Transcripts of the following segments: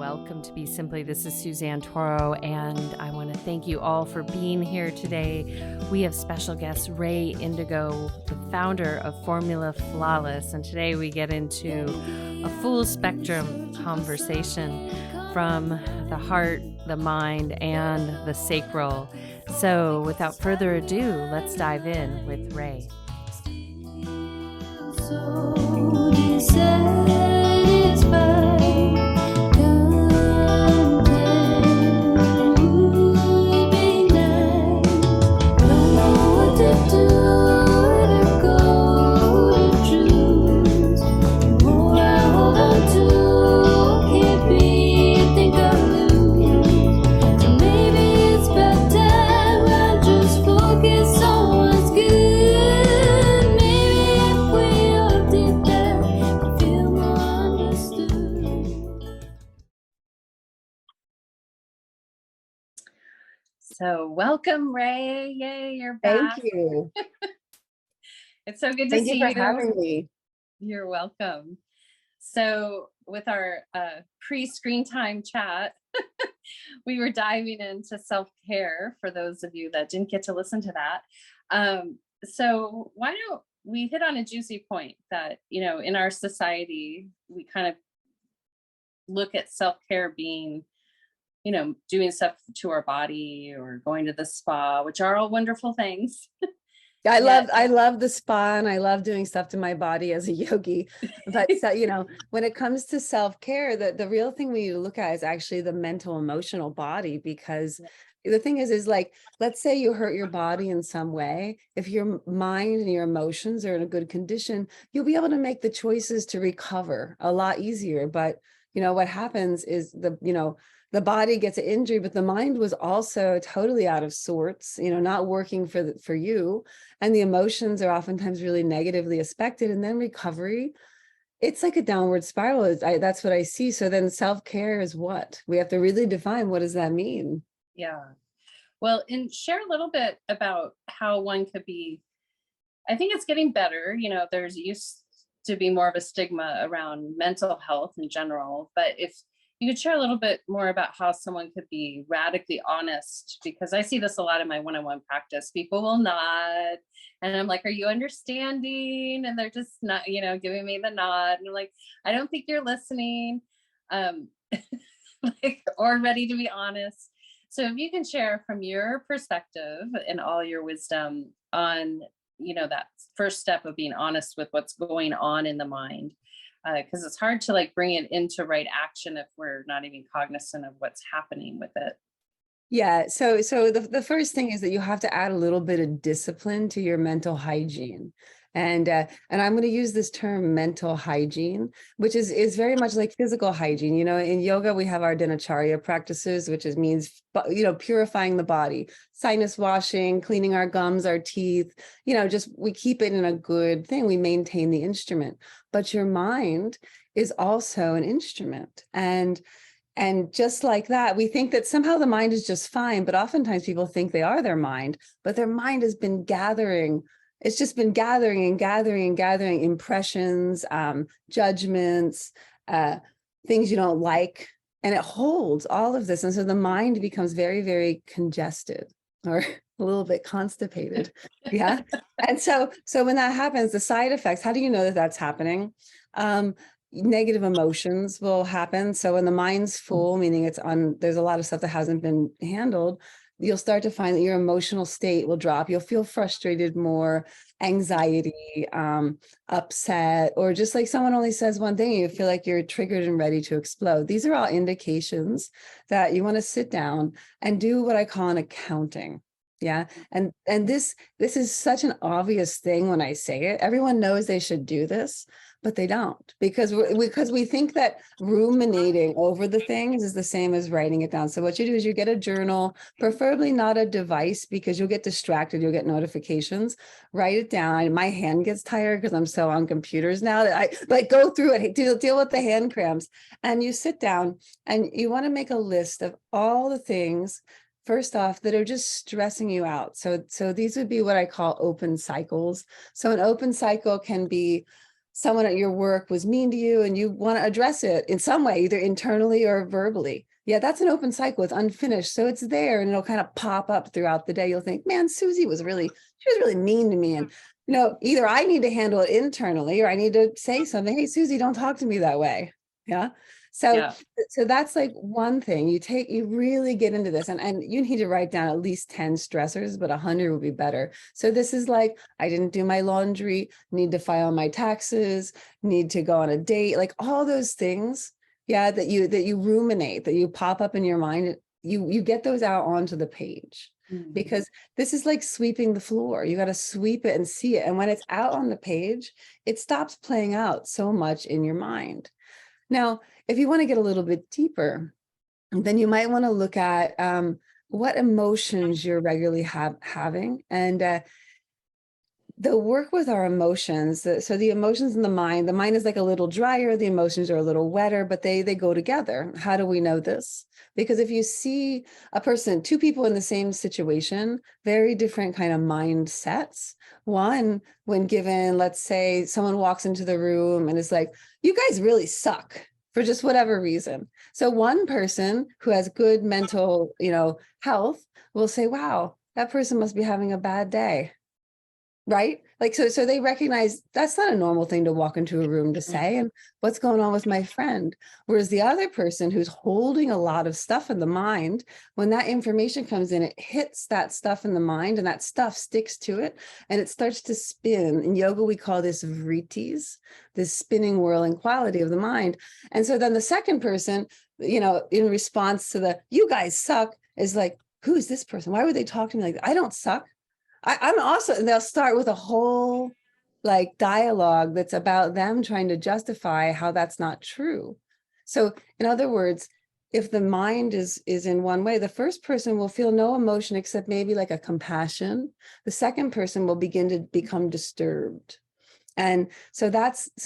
welcome to BeSimply. This is Suzanne Toro, and I want to thank you all for being here today. We have special guest Rae Indigo, the founder of Formula Flawless, and today we get into a full spectrum conversation from the heart, the mind, and the sacral. So without further ado, let's dive in with Rae. So welcome, Rae. Yay, you're back. Thank you. It's so good to see you. Thank you for having me. You're welcome. So with our pre-screen time chat, we were diving into self-care for those of you that didn't get to listen to that. So why don't we hit on a juicy point that, you know, in our society, we kind of look at self-care being, you know, doing stuff to our body or going to the spa, which are all wonderful things. I love the spa, and I love doing stuff to my body as a yogi. But so, you know, when it comes to self-care, the real thing we need to look at is actually the mental, emotional body, because the thing is like, let's say you hurt your body in some way. If your mind and your emotions are in a good condition, you'll be able to make the choices to recover a lot easier. But, you know, what happens is the body gets an injury, but the mind was also totally out of sorts, you know, not working for you. And the emotions are oftentimes really negatively affected. And then recovery, it's like a downward spiral. That's what I see. So then self-care is what? We have to really define, what does that mean? Yeah. Well, and share a little bit about how one could be, I think it's getting better. You know, there's used to be more of a stigma around mental health in general, but if you could share a little bit more about how someone could be radically honest, because I see this a lot in my one-on-one practice. People will nod and I'm like, are you understanding? And they're just not, you know, giving me the nod. And I'm like, I don't think you're listening, or ready to be honest. So if you can share from your perspective and all your wisdom on, you know, that first step of being honest with what's going on in the mind. Because it's hard to like bring it into right action if we're not even cognizant of what's happening with it. Yeah. So the first thing is that you have to add a little bit of discipline to your mental hygiene. And I'm going to use this term mental hygiene, which is very much like physical hygiene. You know, in yoga, we have our dinacharya practices, which means, you know, purifying the body, sinus washing, cleaning our gums, our teeth, you know, just we keep it in a good thing. We maintain the instrument, but your mind is also an instrument. And just like that, we think that somehow the mind is just fine, but oftentimes people think they are their mind, but their mind has been gathering. It's just been gathering and gathering and gathering impressions, judgments, things you don't like, and it holds all of this. And so the mind becomes very, very congested or a little bit constipated. Yeah. And so when that happens, the side effects, how do you know that that's happening? Negative emotions will happen. So when the mind's full, meaning there's a lot of stuff that hasn't been handled, you'll start to find that your emotional state will drop. You'll feel frustrated more, anxiety, upset, or just like someone only says one thing, you feel like you're triggered and ready to explode. These are all indications that you want to sit down and do what I call an accounting. Yeah. And this is such an obvious thing when I say it. Everyone knows they should do this, but they don't, because we think that ruminating over the things is the same as writing it down. So what you do is you get a journal, preferably not a device, because you'll get distracted. You'll get notifications. Write it down. My hand gets tired because I'm so on computers now that I like go through it, deal with the hand cramps. And you sit down and you want to make a list of all the things, first off, that are just stressing you out. So these would be what I call open cycles. So an open cycle can be someone at your work was mean to you and you want to address it in some way, either internally or verbally. Yeah, that's an open cycle. It's unfinished. So it's there and it'll kind of pop up throughout the day. You'll think, man, she was really mean to me. And, either I need to handle it internally or I need to say something. Hey, Susie, don't talk to me that way. Yeah. So, Yeah. so that's like one thing you really get into this and you need to write down at least 10 stressors, but 100 would be better. So this is like, I didn't do my laundry, need to file my taxes, need to go on a date, like all those things. Yeah. That you ruminate, that you pop up in your mind, you get those out onto the page. Because this is like sweeping the floor. You got to sweep it and see it. And when it's out on the page, it stops playing out so much in your mind. Now, if you want to get a little bit deeper, then you might want to look at what emotions you're regularly having. And the work with our emotions, so the emotions in the mind is like a little drier, the emotions are a little wetter, but they go together. How do we know this? Because if you see a person, two people in the same situation, very different kind of mindsets. One, when given, let's say someone walks into the room and is like, you guys really suck for just whatever reason. So one person who has good mental, health will say, wow, that person must be having a bad day. Right? Like, so they recognize that's not a normal thing to walk into a room to say, and what's going on with my friend? Whereas the other person who's holding a lot of stuff in the mind, when that information comes in, it hits that stuff in the mind and that stuff sticks to it and it starts to spin. In yoga, we call this vrittis, this spinning, whirling quality of the mind. And so then the second person, in response to the, you guys suck, is like, who is this person? Why would they talk to me like that? I don't suck. I'm also, and they'll start with a whole like dialogue that's about them trying to justify how that's not true. So in other words, if the mind is in one way, the first person will feel no emotion except maybe like a compassion. The second person will begin to become disturbed. And so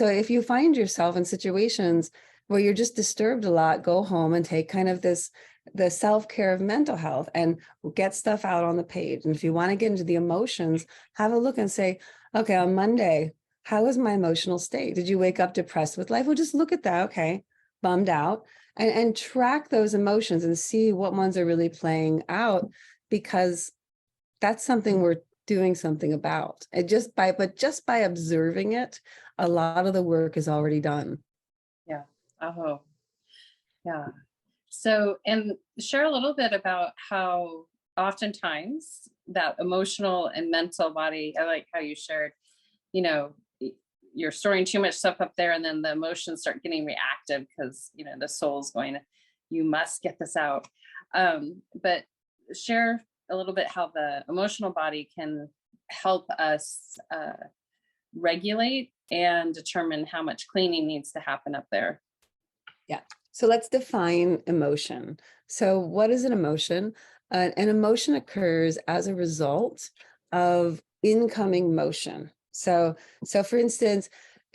if you find yourself in situations where you're just disturbed a lot, go home and take kind of the self-care of mental health and get stuff out on the page. And if you want to get into the emotions, have a look and say, okay, on Monday, how was my emotional state? Did you wake up depressed with life? Well, just look at that. Okay, bummed out, and track those emotions and see what ones are really playing out, because that's something we're doing something about. And just by observing it, a lot of the work is already done. Yeah. Oh, yeah. So, and share a little bit about how oftentimes that emotional and mental body, I like how you shared, you're storing too much stuff up there and then the emotions start getting reactive because, the soul's going, you must get this out. But share a little bit how the emotional body can help us regulate and determine how much cleaning needs to happen up there. Yeah. So let's define emotion. So what is an emotion? An emotion occurs as a result of incoming motion. So for instance,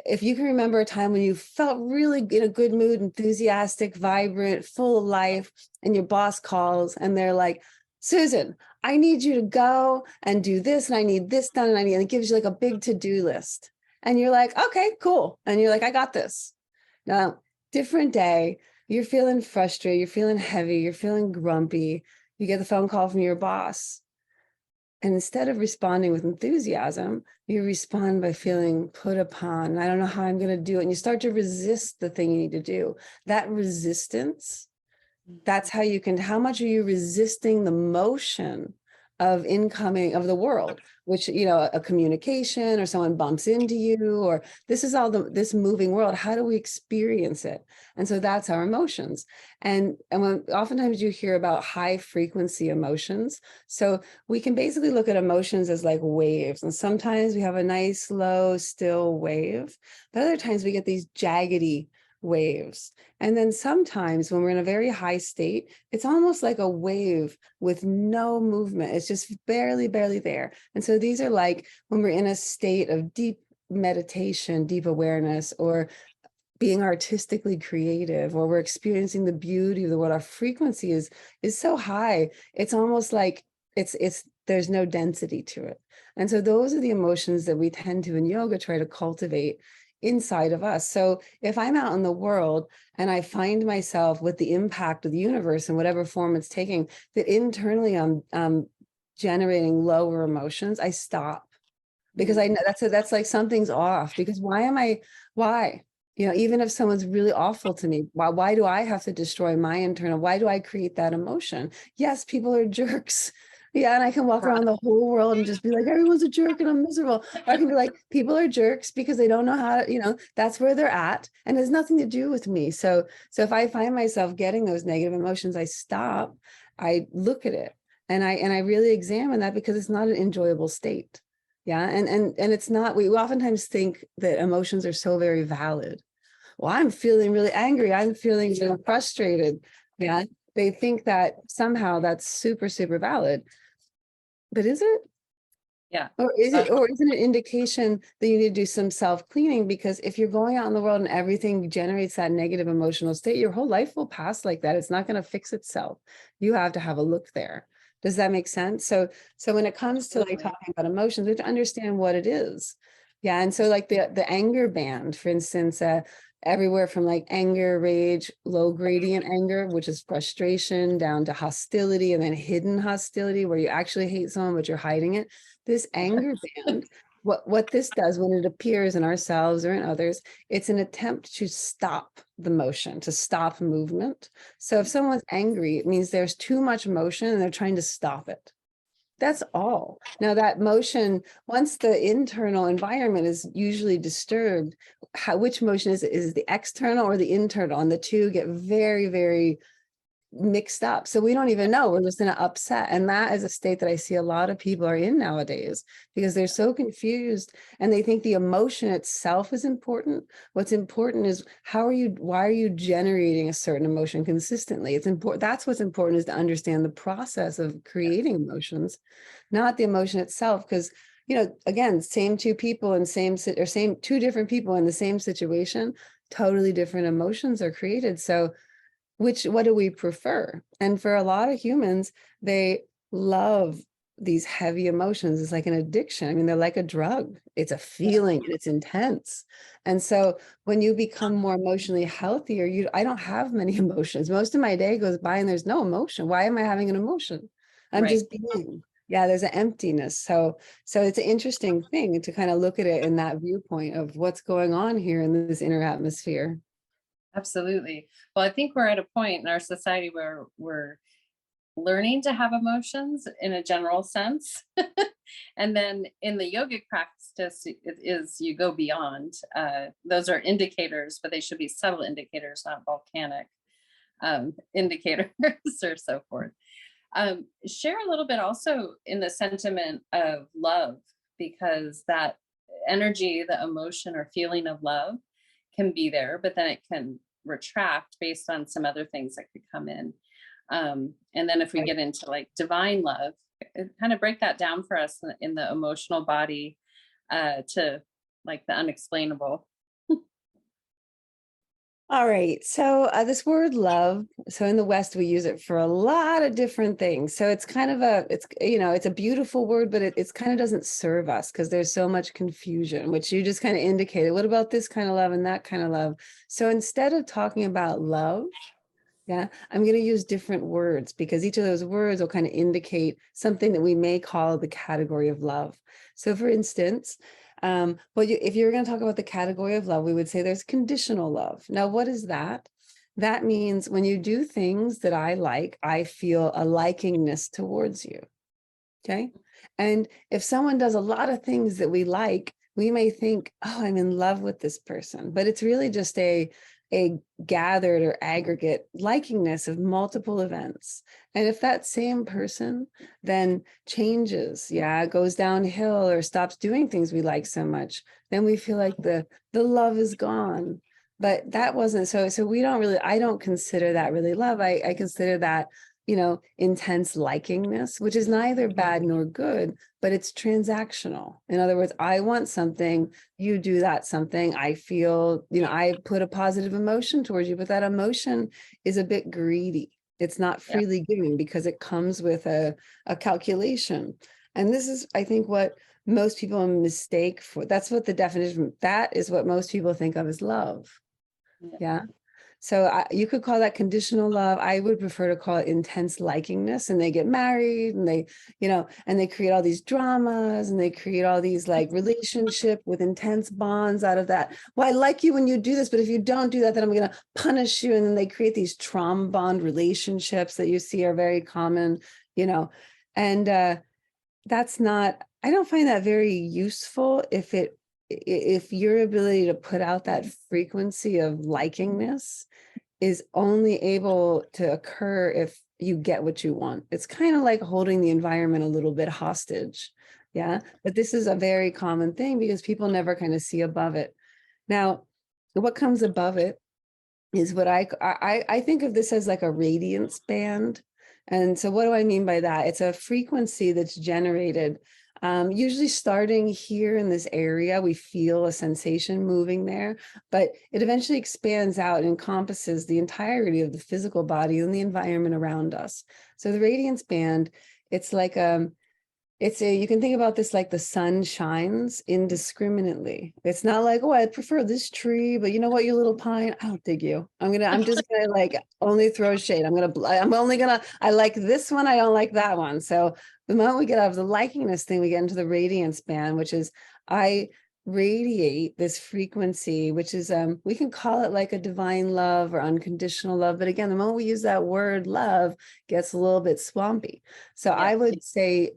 if you can remember a time when you felt really in a good mood, enthusiastic, vibrant, full of life, and your boss calls and they're like, Susan, I need you to go and do this, and I need this done, and it gives you like a big to-do list. And you're like, okay, cool. And you're like, I got this. Now, different day, you're feeling frustrated, you're feeling heavy, you're feeling grumpy, you get the phone call from your boss. And instead of responding with enthusiasm, you respond by feeling put upon. I don't know how I'm going to do it. And you start to resist the thing you need to do. That resistance, that's how how much are you resisting the motion of incoming of the world, which, a communication or someone bumps into you, or this is all this moving world. How do we experience it? And so that's our emotions. And when oftentimes you hear about high frequency emotions, so we can basically look at emotions as like waves. And sometimes we have a nice, slow, still wave, but other times we get these jaggedy waves. And then sometimes when we're in a very high state, it's almost like a wave with no movement. It's just barely there. And so these are like when we're in a state of deep meditation, deep awareness, or being artistically creative, or we're experiencing the beauty of the world. Our frequency is so high. It's almost like there's no density to it. And so those are the emotions that we tend to in yoga try to cultivate inside of us. So if I'm out in the world and I find myself with the impact of the universe in whatever form it's taking, that internally I'm generating lower emotions, I stop, because I know that's like something's off. Because why? You know, even if someone's really awful to me, why do I have to destroy my internal? Why do I create that emotion? Yes, people are jerks. Yeah, and I can walk around the whole world and just be like, everyone's a jerk and I'm miserable. Or I can be like, people are jerks because they don't know how to, you know, that's where they're at and it has nothing to do with me. So if I find myself getting those negative emotions, I stop, I look at it, and I really examine that, because it's not an enjoyable state. Yeah. And it's not, we oftentimes think that emotions are so very valid. Well, I'm feeling really angry. I'm feeling, you know, frustrated. Yeah. They think that somehow that's super, super valid. But is it? Yeah. Or is it, or is it an indication that you need to do some self-cleaning? Because if you're going out in the world and everything generates that negative emotional state, your whole life will pass like that. It's not going to fix itself. You have to have a look there. Does that make sense? So when it comes to like talking about emotions, we have to understand what it is. Yeah. And so like the anger band, for instance, everywhere from like anger, rage, low gradient anger, which is frustration, down to hostility, and then hidden hostility, where you actually hate someone, but you're hiding it. This anger band, what this does when it appears in ourselves or in others, it's an attempt to stop the motion, to stop movement. So if someone's angry, it means there's too much motion and they're trying to stop it. That's all. Now that motion, once the internal environment is usually disturbed, which motion is it? Is it the external or the internal? And the two get very, very mixed up. So we don't even know, we're just in an upset. And that is a state that I see a lot of people are in nowadays, because they're so confused and they think the emotion itself is important. What's important is why are you generating a certain emotion consistently? It's important. That's what's important, is to understand the process of creating emotions, not the emotion itself. Because, you know, again, same two people in same two different people in the same situation, totally different emotions are created. So what do we prefer? And for a lot of humans, they love these heavy emotions. It's like an addiction. I mean, they're like a drug. It's a feeling and it's intense. And so when you become more emotionally healthier, I don't have many emotions. Most of my day goes by and there's no emotion. Why am I having an emotion? I'm just being. Yeah, there's an emptiness. So it's an interesting thing to kind of look at it in that viewpoint of what's going on here in this inner atmosphere. Absolutely. Well, I think we're at a point in our society where we're learning to have emotions in a general sense. And then in the yogic practice, it is you go beyond. Those are indicators, but they should be subtle indicators, not volcanic indicators or so forth. Share a little bit also in the sentiment of love, because that energy, the emotion or feeling of love can be there, but then it can retract based on some other things that could come in. And then if we get into like divine love, kind of break that down for us in the emotional body, to like the unexplainable. All right. So this word love, so in the West, we use it for a lot of different things. So it's kind of it's a beautiful word, but it's kind of doesn't serve us because there's so much confusion, which you just kind of indicated. What about this kind of love and that kind of love? So instead of talking about love, yeah, I'm going to use different words, because each of those words will kind of indicate something that we may call the category of love. So for instance, if you're going to talk about the category of love, we would say there's conditional love. Now, what is that? That means when you do things that I like, I feel a likingness towards you. Okay. And if someone does a lot of things that we like, we may think, oh, I'm in love with this person, but it's really just a gathered or aggregate likingness of multiple events. And if that same person then changes, goes downhill or stops doing things we like so much, then we feel like the love is gone. But that wasn't so I don't consider that really love. I consider that, intense likingness, which is neither bad nor good, but it's transactional. In other words, I want something, you do that something, I feel, I put a positive emotion towards you, but that emotion is a bit greedy. It's not freely giving because it comes with a calculation. And this is, I think, what most people mistake for, that's what the definition, that is what most people think of as love. Yeah. So you could call that conditional love. I would prefer to call it intense likingness. And they get married and they, and they create all these dramas and they create all these like relationship with intense bonds out of that. Well, I like you when you do this, but if you don't do that, then I'm going to punish you. And then they create these trauma bond relationships that you see are very common, and that's not, I don't find that very useful if your ability to put out that frequency of likingness is only able to occur if you get what you want. It's kind of like holding the environment a little bit hostage. Yeah. But this is a very common thing because people never kind of see above it. Now, what comes above it is what I think of this as like a radiance band. And so what do I mean by that? It's a frequency that's generated usually starting here in this area. We feel a sensation moving there, but it eventually expands out and encompasses the entirety of the physical body and the environment around us. So the radiance band, it's like you can think about this like the sun shines indiscriminately. It's not like, oh, I prefer this tree, but you know what, you little pine, I don't dig you. I'm just gonna like only throw shade. I like this one, I don't like that one. So the moment we get out of the likingness thing, we get into the radiance band, which is I radiate this frequency, which is we can call it like a divine love or unconditional love. But again, the moment we use that word love gets a little bit swampy. So I would say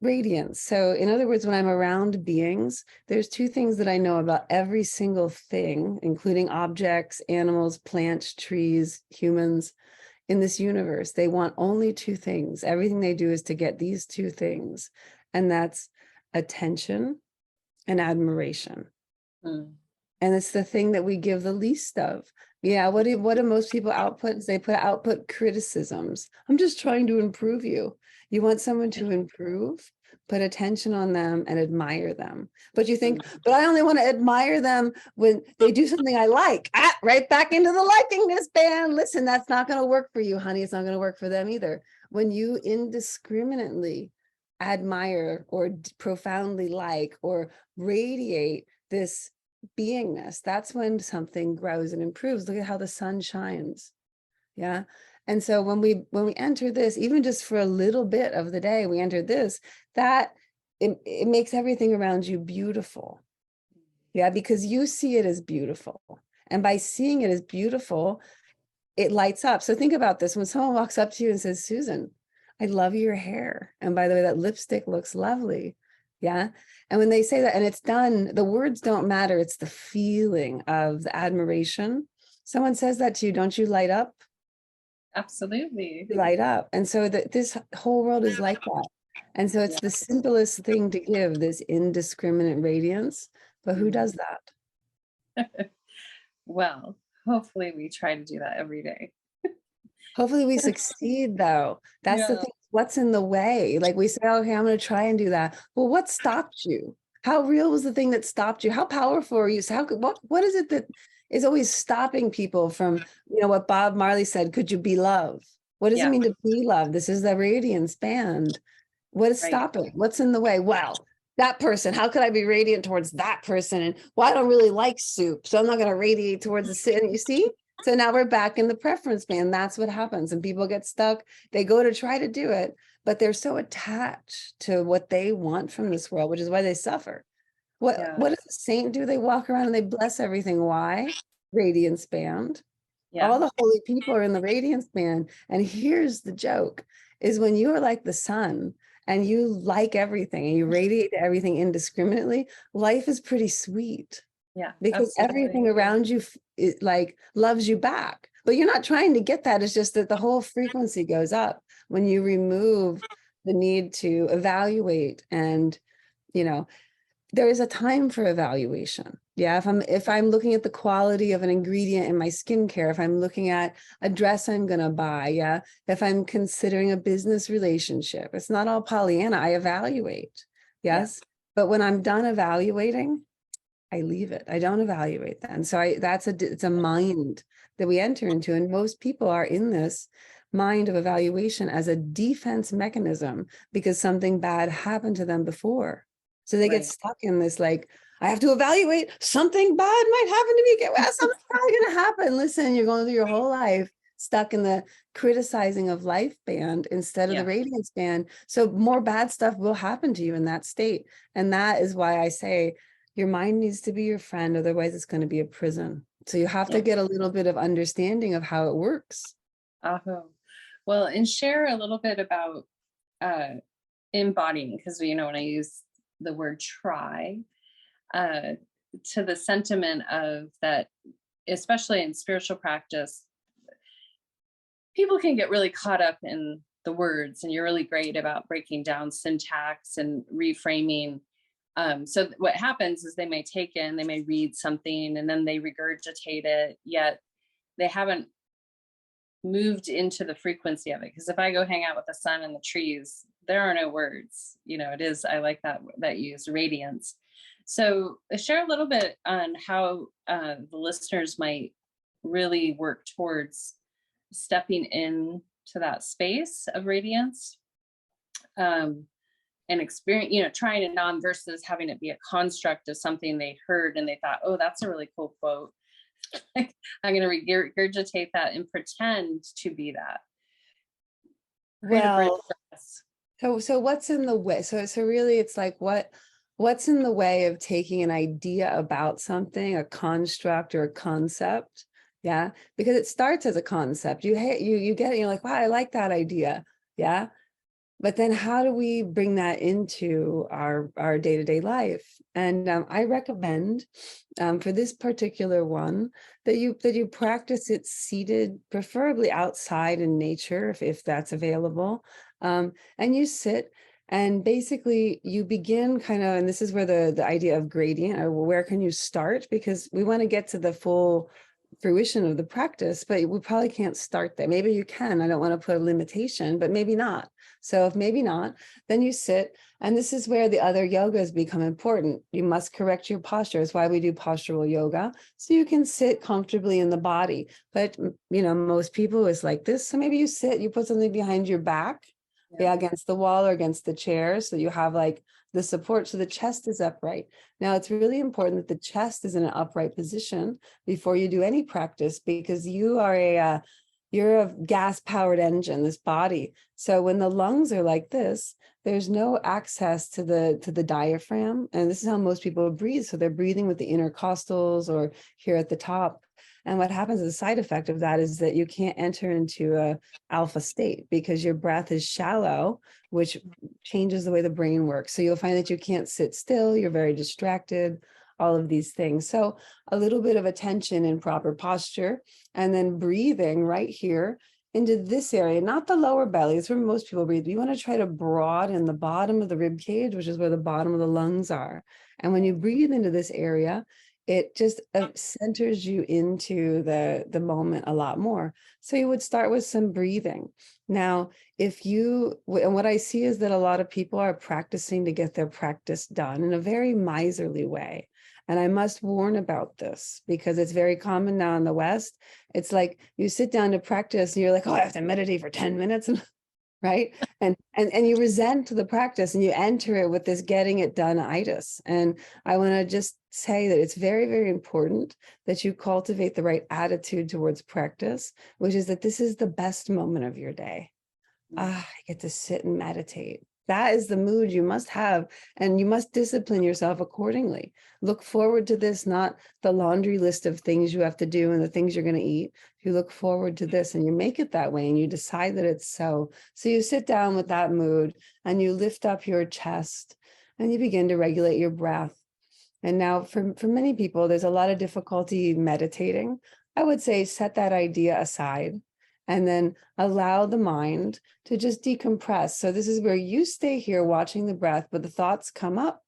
radiance. So in other words, when I'm around beings, there's two things that I know about every single thing, including objects, animals, plants, trees, humans in this universe. They want only two things. Everything they do is to get these two things. And that's attention and admiration. And it's the thing that we give the least of. Yeah, what do most people output? They output criticisms. I'm just trying to improve you. You want someone to improve, put attention on them and admire them. But you think, but I only want to admire them when they do something I like. Right back into the likingness band. Listen, that's not going to work for you, honey. It's not going to work for them either. When you indiscriminately admire or profoundly like or radiate this beingness, that's when something grows and improves. Look at how the sun shines. Yeah. And so when we enter this, even just for a little bit of the day, we enter this, that it makes everything around you beautiful. Yeah, because you see it as beautiful. And by seeing it as beautiful, it lights up. So think about this. When someone walks up to you and says, Susan, I love your hair. And by the way, that lipstick looks lovely. Yeah. And when they say that and it's done, the words don't matter. It's the feeling of the admiration. Someone says that to you, don't you light up? Absolutely. You light up. And so this whole world is like that. And so it's the simplest thing to give, this indiscriminate radiance. But who does that? Well, hopefully we try to do that every day. Hopefully we succeed, though. That's the thing. What's in the way? Like we say, okay, I'm going to try and do that. Well, what stopped you? How real was the thing that stopped you? How powerful are you? So what is it that is always stopping people from, what Bob Marley said, could you be love? What does it mean to be love? This is the radiance band. What is stopping? What's in the way? Well, that person, how could I be radiant towards that person? And I don't really like soup, so I'm not going to radiate towards the sin. You see? So now we're back in the preference band. That's what happens. And people get stuck. They go to try to do it, but they're so attached to what they want from this world, which is why they suffer. What does a saint do? They walk around and they bless everything. Why? Radiance band. All the holy people are in the radiance band. And here's the joke, is when you are like the sun and you like everything and you radiate everything indiscriminately, life is pretty sweet. Yeah, because everything around you loves you back, but you're not trying to get that. It's just that the whole frequency goes up when you remove the need to evaluate. And there is a time for evaluation. Yeah, if I'm looking at the quality of an ingredient in my skincare, if I'm looking at a dress I'm gonna buy, yeah, if I'm considering a business relationship, it's not all Pollyanna. I evaluate, yes, but when I'm done evaluating, I leave it. I don't evaluate that. And so it's a mind that we enter into. And most people are in this mind of evaluation as a defense mechanism because something bad happened to them before. So they get stuck in this, like, I have to evaluate, something bad might happen to me. Well, something's probably going to happen. Listen, you're going through your whole life stuck in the criticizing of life band instead of the radiance band. So more bad stuff will happen to you in that state. And that is why I say your mind needs to be your friend. Otherwise, it's going to be a prison. So you have to get a little bit of understanding of how it works. Well, and share a little bit about embodying, because when I use the word try, to the sentiment of that, especially in spiritual practice, people can get really caught up in the words, and you're really great about breaking down syntax and reframing. So what happens is they may read something and then they regurgitate it, yet they haven't moved into the frequency of it. Because if I go hang out with the sun and the trees, there are no words. I like that you use radiance. So share a little bit on how the listeners might really work towards stepping in to that space of radiance, and experience, trying it on versus having it be a construct of something they heard and they thought, oh, that's a really cool quote. I'm going to regurgitate that and pretend to be that. Well, so what's in the way? So really it's like, what's in the way of taking an idea about something, a construct or a concept? Yeah, because it starts as a concept. You get it, you're like, wow, I like that idea. Yeah. But then how do we bring that into our day-to-day life? And I recommend for this particular one that you practice it seated, preferably outside in nature, if that's available. And you sit and basically you begin kind of, and this is where the idea of gradient, or where can you start? Because we want to get to the full fruition of the practice, but we probably can't start there. Maybe you can. I don't want to put a limitation, but maybe not. So if maybe not, then you sit, and this is where the other yogas become important. You must correct your posture. It's why we do postural yoga, so you can sit comfortably in the body. But most people is like this. So maybe you sit, you put something behind your back, against the wall or against the chair, so you have like the support, so the chest is upright. Now it's really important that the chest is in an upright position before you do any practice, because you are you're a gas-powered engine, this body. So when the lungs are like this, there's no access to the diaphragm. And this is how most people breathe. So they're breathing with the intercostals or here at the top. And what happens as a side effect of that is that you can't enter into a alpha state because your breath is shallow, which changes the way the brain works. So you'll find that you can't sit still, you're very distracted, all of these things. So a little bit of attention in proper posture, and then breathing right here into this area, not the lower belly. It's where most people breathe. You want to try to broaden the bottom of the rib cage, which is where the bottom of the lungs are. And when you breathe into this area, it just centers you into the moment a lot more. So you would start with some breathing. Now, and what I see is that a lot of people are practicing to get their practice done in a very miserly way. And I must warn about this because it's very common now in the West. It's like you sit down to practice and you're like, oh, I have to meditate for 10 minutes. Right. And you resent the practice and you enter it with this getting it done-itis. And I want to just say that it's very, very important that you cultivate the right attitude towards practice, which is that this is the best moment of your day. I get to sit and meditate. That is the mood you must have, and you must discipline yourself accordingly. Look forward to this, not the laundry list of things you have to do and the things you're going to eat. You look forward to this and you make it that way and you decide that it's so. So you sit down with that mood and you lift up your chest and you begin to regulate your breath. And now for many people, there's a lot of difficulty meditating. I would say set that idea aside and then allow the mind to just decompress. So this is where you stay here watching the breath, but the thoughts come up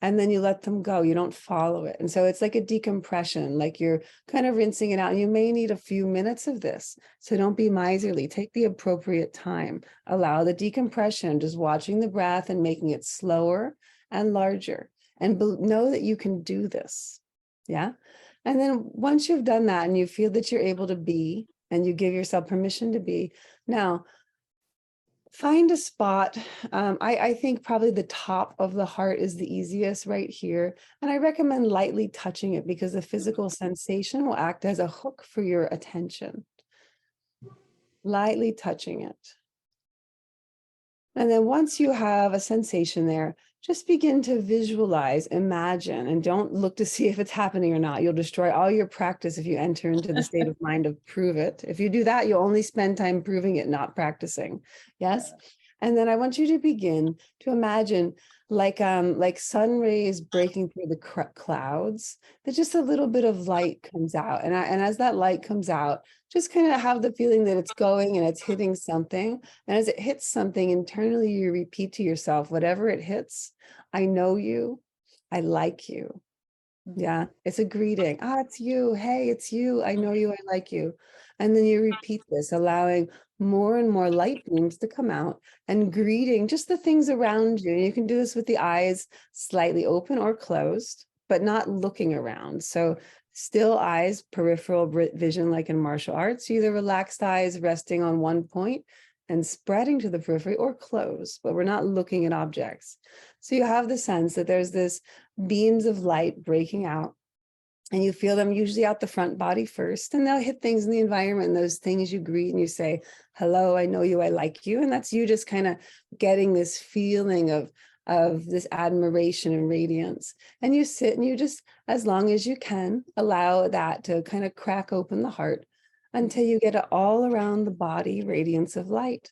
and then you let them go. You don't follow it. And so it's like a decompression, like you're kind of rinsing it out. And you may need a few minutes of this. So don't be miserly. Take the appropriate time. Allow the decompression, just watching the breath and making it slower and larger. And know that you can do this. Yeah. And then once you've done that and you feel that you're able to be, and you give yourself permission to be. Now, Find a spot. I think probably the top of the heart is the easiest right here. And I recommend lightly touching it because the physical sensation will act as a hook for your attention. Lightly touching it. And then once you have a sensation there, just begin to visualize, imagine, and don't look to see if it's happening or not. You'll destroy all your practice if you enter into the state of mind of prove it. If you do that, you'll only spend time proving it, not practicing. Yes. And then I want you to begin to imagine like sun rays breaking through the clouds, that just a little bit of light comes out. And as that light comes out, just kind of have the feeling that it's going and it's hitting something. And as it hits something internally, you repeat to yourself, whatever it hits, I know you, I like you. Yeah, it's a greeting. Ah, it's you. Hey, it's you. I know you. I like you. And then you repeat this, allowing more and more light beams to come out and greeting just the things around you. And you can do this with the eyes slightly open or closed, but not looking around. So still eyes, peripheral vision, like in martial arts, either relaxed eyes resting on one point and spreading to the periphery, or closed, but we're not looking at objects. So you have the sense that there's this beams of light breaking out, and you feel them usually out the front body first, and they'll hit things in the environment, and those things you greet and you say, hello, I know you, I like you. And that's you just kind of getting this feeling of this admiration and radiance. And you sit and you just, as long as you can, allow that to kind of crack open the heart until you get it all around the body, radiance of light.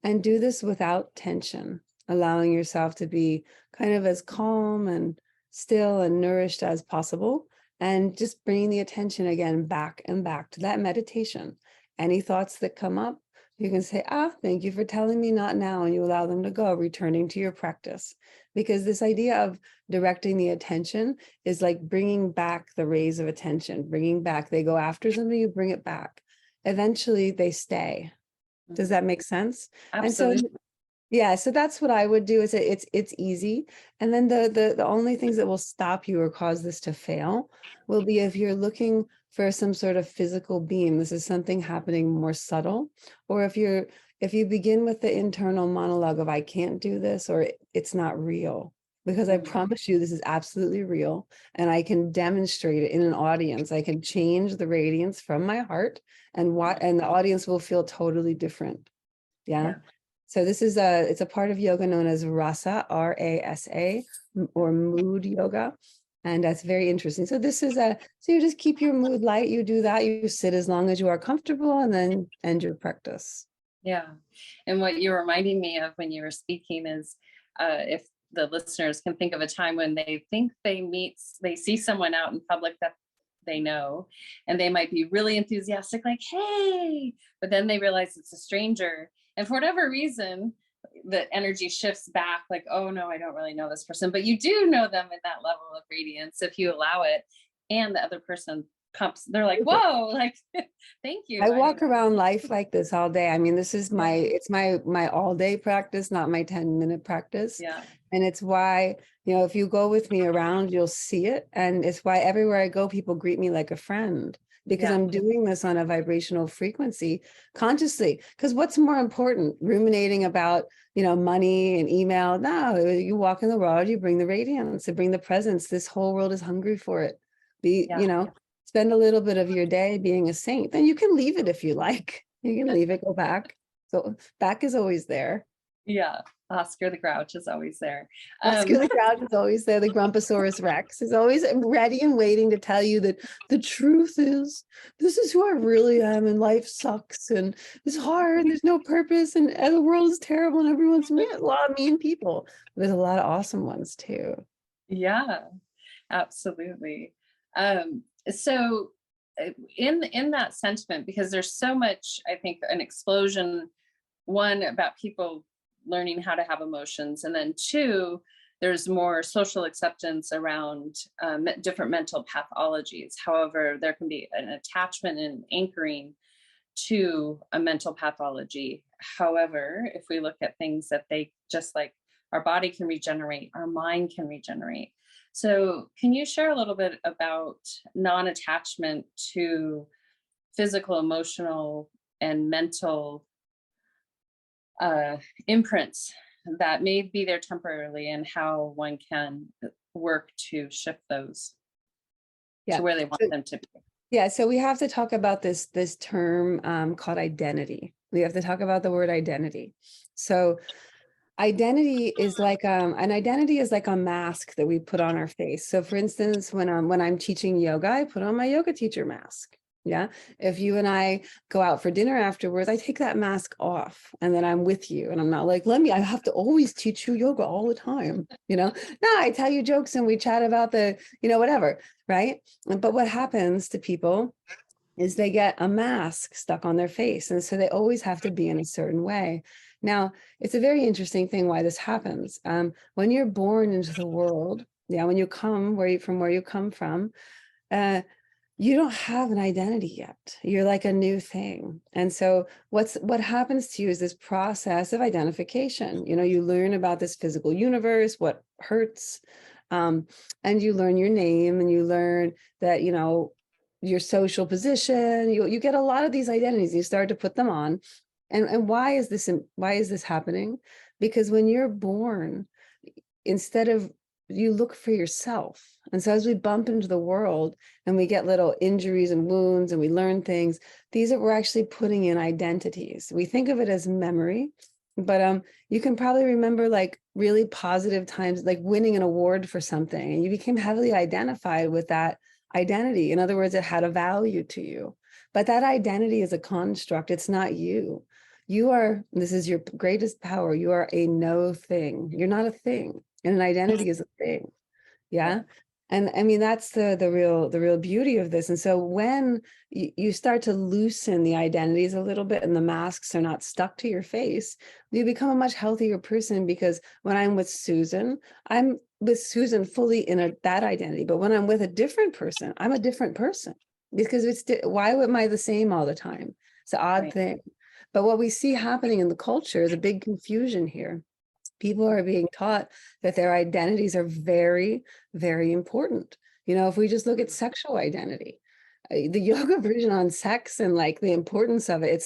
And do this without tension, allowing yourself to be kind of as calm and still and nourished as possible, and just bringing the attention again back and back to that meditation. Any thoughts that come up, you can say, thank you for telling me not now, and you allow them to go, returning to your practice. Because this idea of directing the attention is like bringing back the rays of attention, bringing back, they go after something, you bring it back. Eventually they stay. Does that make sense? Absolutely. And so, yeah, so that's what I would do. Is it's easy. And then the only things that will stop you or cause this to fail will be if you're looking for some sort of physical beam. This is something happening more subtle. Or if you begin with the internal monologue of I can't do this, or it's not real. Because I promise you this is absolutely real, and I can demonstrate it in an audience. I can change the radiance from my heart, and the audience will feel totally different. Yeah. So this is it's a part of yoga known as rasa, R-A-S-A, or mood yoga. And that's very interesting. So this is so you just keep your mood light. You do that. You sit as long as you are comfortable, and then end your practice. Yeah. And what you're reminding me of when you were speaking is if the listeners can think of a time when they think they see someone out in public that they know, and they might be really enthusiastic, like, hey, but then they realize it's a stranger. And for whatever reason, the energy shifts back, like, oh no, I don't really know this person, but you do know them in that level of radiance if you allow it. And the other person pumps, they're like, whoa, like, thank you. I walk around life like this all day. I mean, this is it's my all day practice, not my 10-minute practice. Yeah. And it's why, if you go with me around, you'll see it. And it's why everywhere I go, people greet me like a friend, because I'm doing this on a vibrational frequency consciously. Because what's more important, ruminating about, money and email? No, you walk in the world, you bring the radiance, you bring the presence. This whole world is hungry for it. Spend a little bit of your day being a saint. Then you can leave it if you like. You can leave it, go back. So back is always there. Yeah. Oscar the Grouch is always there. Oscar the Grouch is always there. The Grumposaurus Rex is always ready and waiting to tell you that the truth is, this is who I really am, and life sucks, and it's hard, and there's no purpose, and the world is terrible, and everyone's a lot of mean people. There's a lot of awesome ones too. Yeah, absolutely. So in that sentiment, because there's so much, I think, an explosion, one, about people learning how to have emotions, and then two, there's more social acceptance around different mental pathologies. However, there can be an attachment and anchoring to a mental pathology. However, if we look at things that they, just like our body can regenerate, our mind can regenerate. So can you share a little bit about non-attachment to physical, emotional, and mental imprints that may be there temporarily, and how one can work to shift those Yeah. to where they want So, them to be. yeah. So we have to talk about this term called identity. We have to talk about the word identity. So identity is like an identity is like a mask that we put on our face. So for instance, when I'm teaching yoga, I put on my yoga teacher mask. Yeah. If you and I go out for dinner afterwards, I take that mask off and then I'm with you. And I'm not like, I have to always teach you yoga all the time. No, I tell you jokes and we chat about the, whatever. Right. But what happens to people is they get a mask stuck on their face. And so they always have to be in a certain way. Now, it's a very interesting thing why this happens. When you're born into the world, when you come from where you come from, you don't have an identity yet. You're like a new thing. And so what happens to you is this process of identification. You learn about this physical universe, what hurts, and you learn your name, and you learn that, your social position. You get a lot of these identities. You start to put them on. And why is this happening? Because when you're born, instead of you look for yourself. And so as we bump into the world and we get little injuries and wounds and we learn things, we're actually putting in identities. We think of it as memory, but you can probably remember like really positive times, like winning an award for something, and you became heavily identified with that identity. In other words, it had a value to you. But that identity is a construct. It's not you. This is your greatest power. You are a no thing. You're not a thing. And an identity is a thing. Yeah. And I mean, that's the real beauty of this. And so when you start to loosen the identities a little bit and the masks are not stuck to your face, you become a much healthier person, because when I'm with Susan fully in that identity. But when I'm with a different person, I'm a different person, because why am I the same all the time? It's an odd thing. But what we see happening in the culture is a big confusion here. People are being taught that their identities are very, very important. If we just look at sexual identity, the yoga version on sex and like the importance of it,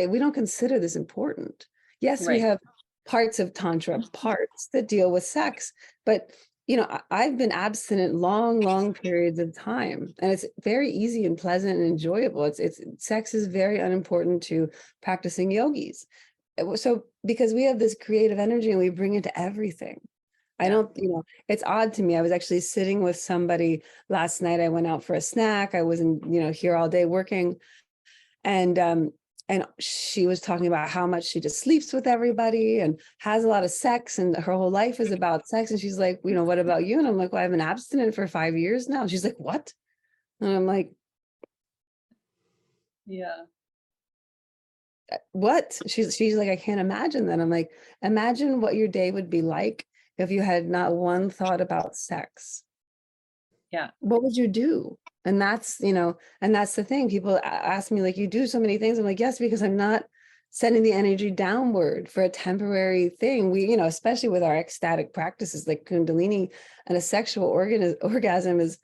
we don't consider this important. Yes, we have parts of Tantra, parts that deal with sex, but I've been abstinent long periods of time, and it's very easy and pleasant and enjoyable. Sex is very unimportant to practicing yogis. So because we have this creative energy and we bring it to everything. It's odd to me. I was actually sitting with somebody last night. I went out for a snack. I wasn't, here all day working. And she was talking about how much she just sleeps with everybody and has a lot of sex, and her whole life is about sex. And she's like, what about you? And I'm like, well, I've been abstinent for 5 years now. And she's like, what? And I'm like, yeah. What? She's like, I can't imagine that. I'm like, imagine what your day would be like if you had not one thought about sex. Yeah. What would you do? And that's the thing. People ask me, like, you do so many things. I'm like, yes, because I'm not sending the energy downward for a temporary thing. We, especially with our ecstatic practices like Kundalini, and a sexual orgasm is,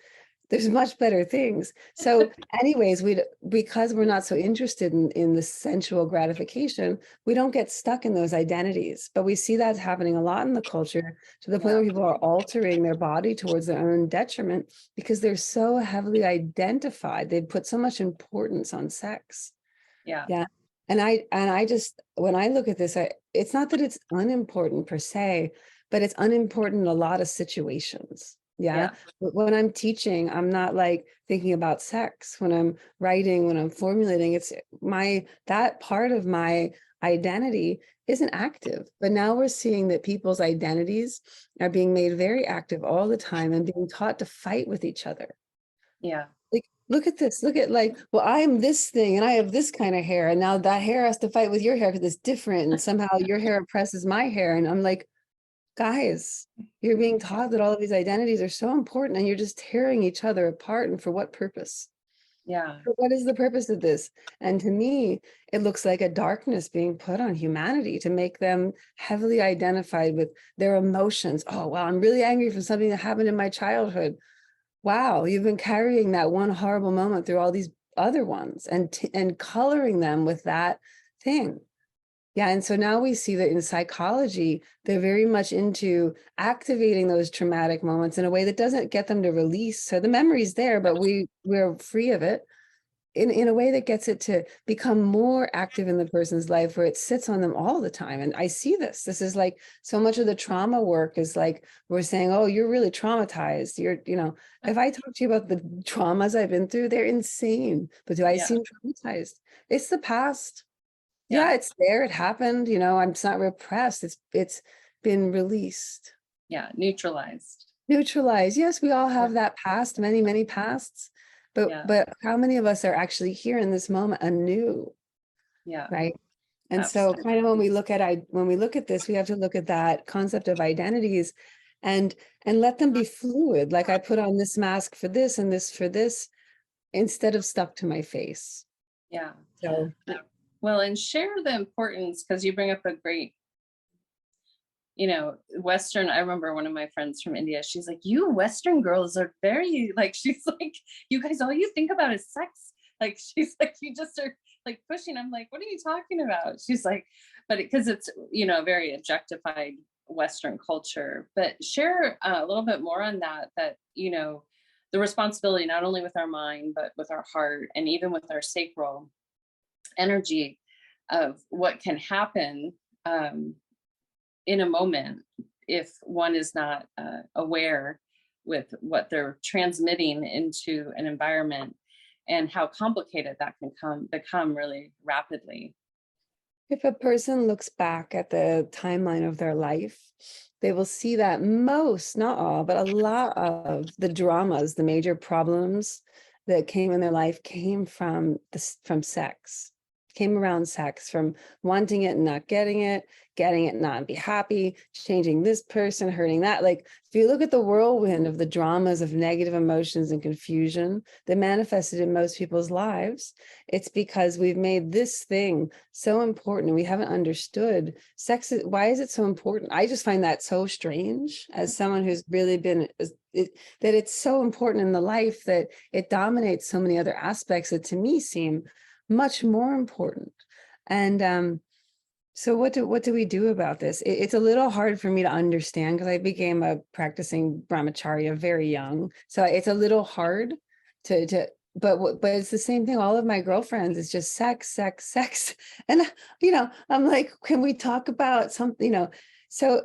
there's much better things. So anyways, because we're not so interested in the sensual gratification, we don't get stuck in those identities. But we see that's happening a lot in the culture, to the point where people are altering their body towards their own detriment because they're so heavily identified. They've put so much importance on sex. Yeah. And I just, when I look at this, it's not that it's unimportant per se, but it's unimportant in a lot of situations. Yeah. But when I'm teaching, I'm not like thinking about sex. When I'm writing, when I'm formulating, that part of my identity isn't active. But now we're seeing that people's identities are being made very active all the time and being taught to fight with each other. Yeah. Like, look at this. Look at, like, well, I'm this thing and I have this kind of hair. And now that hair has to fight with your hair because it's different. And somehow your hair oppresses my hair. And I'm like, guys, you're being taught that all of these identities are so important, and you're just tearing each other apart. And for what purpose? Yeah. What is the purpose of this? And to me, it looks like a darkness being put on humanity to make them heavily identified with their emotions. Oh, well, I'm really angry for something that happened in my childhood. Wow, you've been carrying that one horrible moment through all these other ones and coloring them with that thing. Yeah, and so now we see that in psychology, they're very much into activating those traumatic moments in a way that doesn't get them to release. So the memory's there, but we're free of it in a way that gets it to become more active in the person's life where it sits on them all the time. And I see this. This is like so much of the trauma work is like we're saying, oh, you're really traumatized. You're, if I talk to you about the traumas I've been through, they're insane. But do I Yeah. seem traumatized? It's the past. Yeah. Yeah, it's there. It happened. It's not repressed. It's been released. Yeah. Neutralized. Neutralized. Yes, we all Yeah. have that past, many, many pasts. But Yeah. but how many of us are actually here in this moment anew, Yeah. right? And so Absolutely. kind of when we look at this, we have to look at that concept of identities and let them be fluid. Like I put on this mask for this and this for this instead of stuck to my face. Yeah. So Well, and share the importance, because you bring up a great, Western. I remember one of my friends from India, she's like, you Western girls are very, like, she's like, you guys, all you think about is sex. Like, she's like, you just are like pushing. I'm like, what are you talking about? She's like, but because it's, a very objectified Western culture. But share a little bit more on that, the responsibility, not only with our mind, but with our heart and even with our sacral energy of what can happen in a moment if one is not aware with what they're transmitting into an environment, and how complicated that can become really rapidly. if a person looks back at the timeline of their life, they will see that most, not all, but a lot of the dramas, the major problems that came in their life came from sex, came around sex, from wanting it and not getting it not be happy, changing this person, hurting that. Like if you look at the whirlwind of the dramas of negative emotions and confusion that manifested in most people's lives, it's because we've made this thing so important and we haven't understood sex. Why is it so important? I just find that so strange as someone who's really been that it's so important in the life that it dominates so many other aspects that to me seem much more important. And so what do we do about this? It's a little hard for me to understand because I became a practicing brahmacharya very young. So it's a little hard but it's the same thing. All of my girlfriends, it's just sex, sex, sex. And I'm like, can we talk about something, so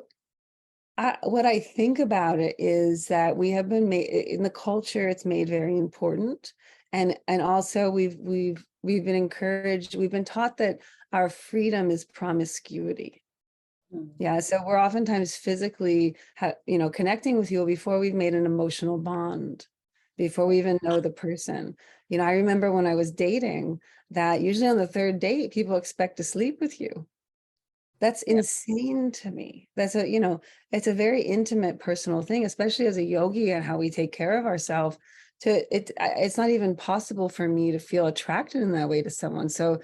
what I think about it is that we have been made in the culture, it's made very important. And also we've been encouraged, we've been taught that our freedom is promiscuity. Yeah, so we're oftentimes physically, connecting with you before we've made an emotional bond, before we even know the person. I remember when I was dating that usually on the third date, people expect to sleep with you. That's Yeah. insane to me. It's a very intimate, personal thing, especially as a yogi and how we take care of ourselves. It's not even possible for me to feel attracted in that way to someone. So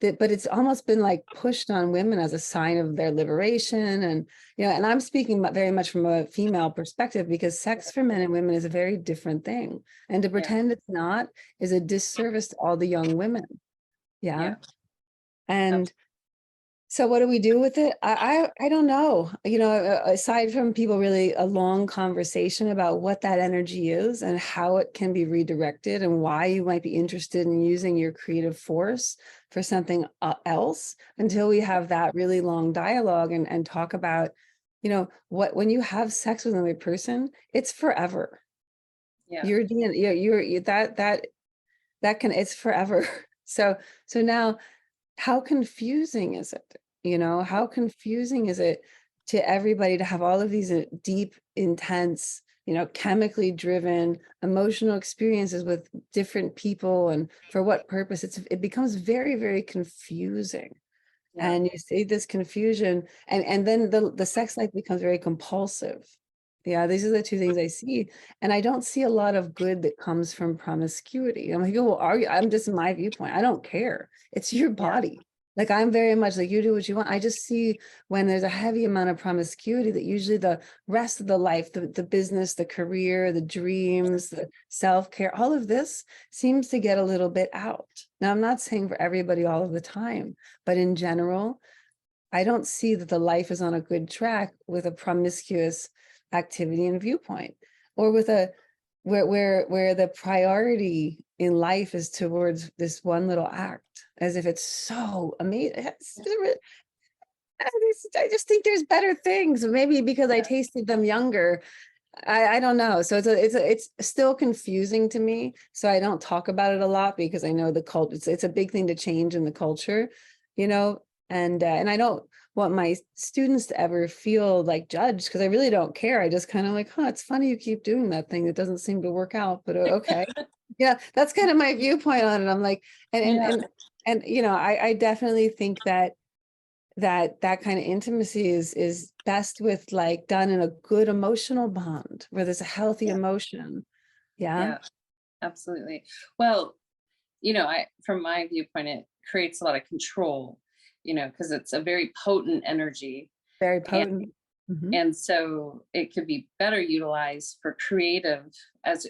but it's almost been like pushed on women as a sign of their liberation. And I'm speaking very much from a female perspective because sex for men and women is a very different thing. And to Yeah. pretend it's not is a disservice to all the young women. Yeah. Yeah. And so what do we do with it? I don't know. Aside from people really a long conversation about what that energy is and how it can be redirected and why you might be interested in using your creative force for something else, until we have that really long dialogue and talk about, when you have sex with another person, it's forever. Yeah. You're it's forever. So now, how confusing is it? How confusing is it to everybody to have all of these deep, intense, chemically driven emotional experiences with different people, and for what purpose? It becomes very, very confusing. Yeah. And you see this confusion, and then the sex life becomes very compulsive. Yeah, these are the two things I see. And I don't see a lot of good that comes from promiscuity. I'm like, oh, well, I'm just my viewpoint. I don't care. It's your Yeah. body. Like, I'm very much like, you do what you want. I just see when there's a heavy amount of promiscuity that usually the rest of the life, the business, the career, the dreams, the self-care, all of this seems to get a little bit out. Now, I'm not saying for everybody all of the time, but in general, I don't see that the life is on a good track with a promiscuous activity and viewpoint, or with a where the priority in life is towards this one little act, as if it's so amazing. I just think there's better things. Maybe because I tasted them younger. I don't know. So it's still confusing to me. So I don't talk about it a lot because I know the culture. It's a big thing to change in the culture, you know. And I don't want my students to ever feel like judged, because I really don't care. I just kind of like, it's funny you keep doing that thing. It doesn't seem to work out, but okay. Yeah, that's kind of my viewpoint on it. I'm like, and you know, I definitely think that kind of intimacy is best with like done in a good emotional bond where there's a healthy emotion. Yeah, absolutely. Well, you know, from my viewpoint, it creates a lot of control, you know, because it's a very potent energy. Very And, potent. and so it could be better utilized for creative, as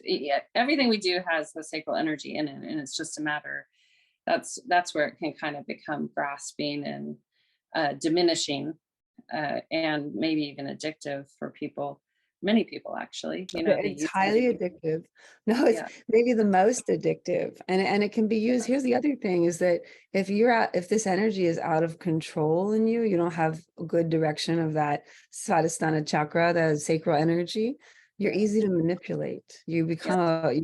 everything we do has the sacral energy in it. And it's just a matter, that's where it can kind of become grasping and diminishing, and maybe even addictive for people. Many people, actually, you know, they It's use highly it. addictive. No, it's maybe the most addictive. And it can be used. Here's the other thing is that if this energy is out of control in you, you don't have a good direction of that Svadhisthana chakra, the sacral energy, you're easy to manipulate. You become,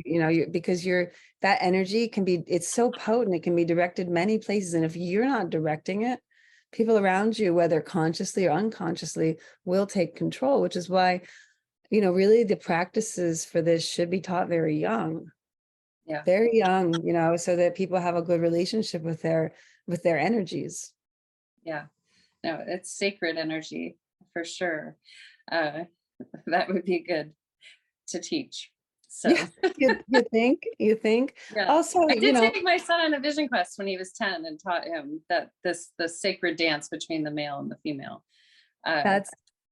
because that energy can be, it's so potent, it can be directed many places. And if you're not directing it, people around you, whether consciously or unconsciously, will take control, which is why, really the practices for this should be taught very young. Very young, so that people have a good relationship with their energies. No, it's sacred energy for sure. That would be good to teach. So you think also, I did take my son on a vision quest when he was 10 and taught him that the sacred dance between the male and the female.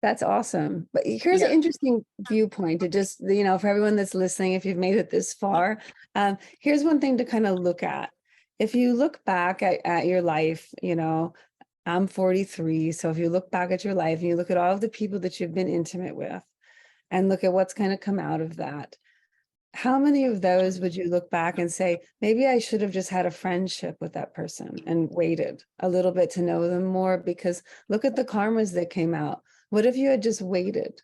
That's awesome. But here's an interesting viewpoint to just, for everyone that's listening, if you've made it this far, here's one thing to kind of look at. If you look back at your life, I'm 43. So if you look back at your life and you look at all of the people that you've been intimate with and look at what's kind of come out of that, how many of those would you look back and say, maybe I should have just had a friendship with that person and waited a little bit to know them more? Because look at the karmas that came out. What if you had just waited?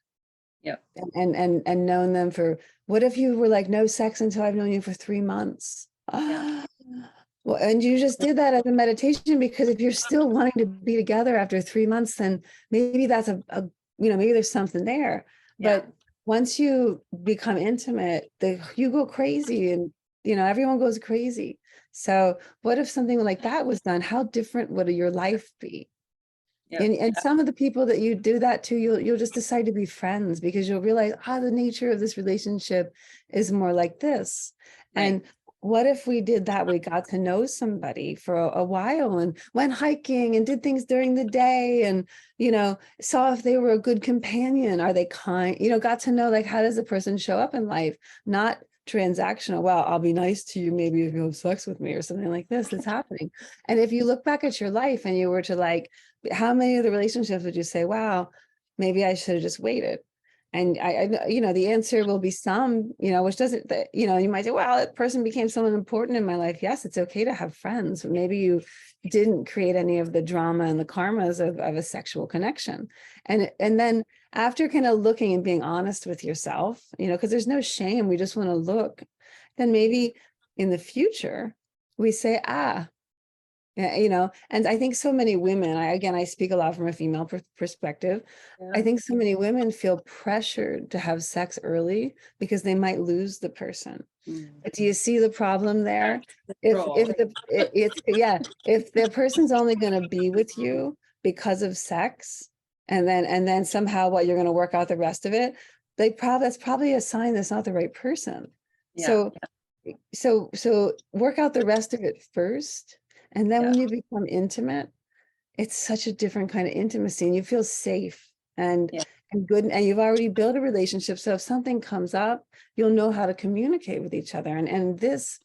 And known them for, what if you were like, no sex until I've known you for 3 months? Well, and you just did that as a meditation, because if you're still wanting to be together after 3 months, then maybe that's maybe there's something there. But once you become intimate, you go crazy, and everyone goes crazy. So what if something like that was done? How different would your life be? And some of the people that you do that to, you'll just decide to be friends, because you'll realize, the nature of this relationship is more like this. And what if we did that? We got to know somebody for a while and went hiking and did things during the day, and, saw if they were a good companion. Are they kind? Got to know, like, how does a person show up in life? Not transactional. Well, I'll be nice to you maybe if you have sex with me, or something like this that's happening. And if you look back at your life and you were to, like, how many of the relationships would you say, wow, maybe I should have just waited? And I the answer will be some, which doesn't, you might say, well, that person became someone important in my life. Yes, it's okay to have friends. Maybe you didn't create any of the drama and the karmas of a sexual connection. And then after kind of looking and being honest with yourself, because there's no shame, we just want to look, then maybe in the future we say, and I think so many women, I speak a lot from a female perspective. I think so many women feel pressured to have sex early because they might lose the person. But do you see the problem there? If the person's only going to be with you because of sex, and then somehow what you're going to work out the rest of it, that's probably a sign that's not the right person. So work out the rest of it first. And then when you become intimate, it's such a different kind of intimacy, and you feel safe and good, and you've already built a relationship. So if something comes up, you'll know how to communicate with each other. And this,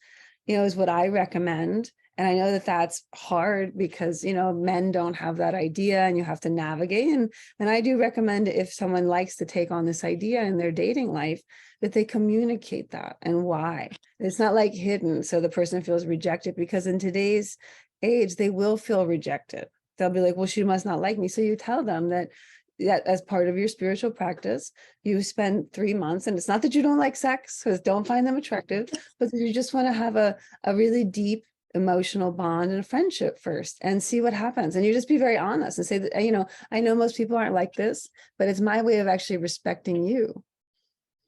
is what I recommend. And I know that that's hard because, you know, men don't have that idea and you have to navigate. And I do recommend if someone likes to take on this idea in their dating life, that they communicate that and why. It's not like hidden so the person feels rejected, because in today's age, they will feel rejected. They'll be like, well, she must not like me. So you tell them that as part of your spiritual practice, you spend 3 months, and it's not that you don't like sex, because don't find them attractive, but that you just want to have a really deep emotional bond and a friendship first and see what happens. And you just be very honest and say that, you know, I know most people aren't like this, but it's my way of actually respecting you.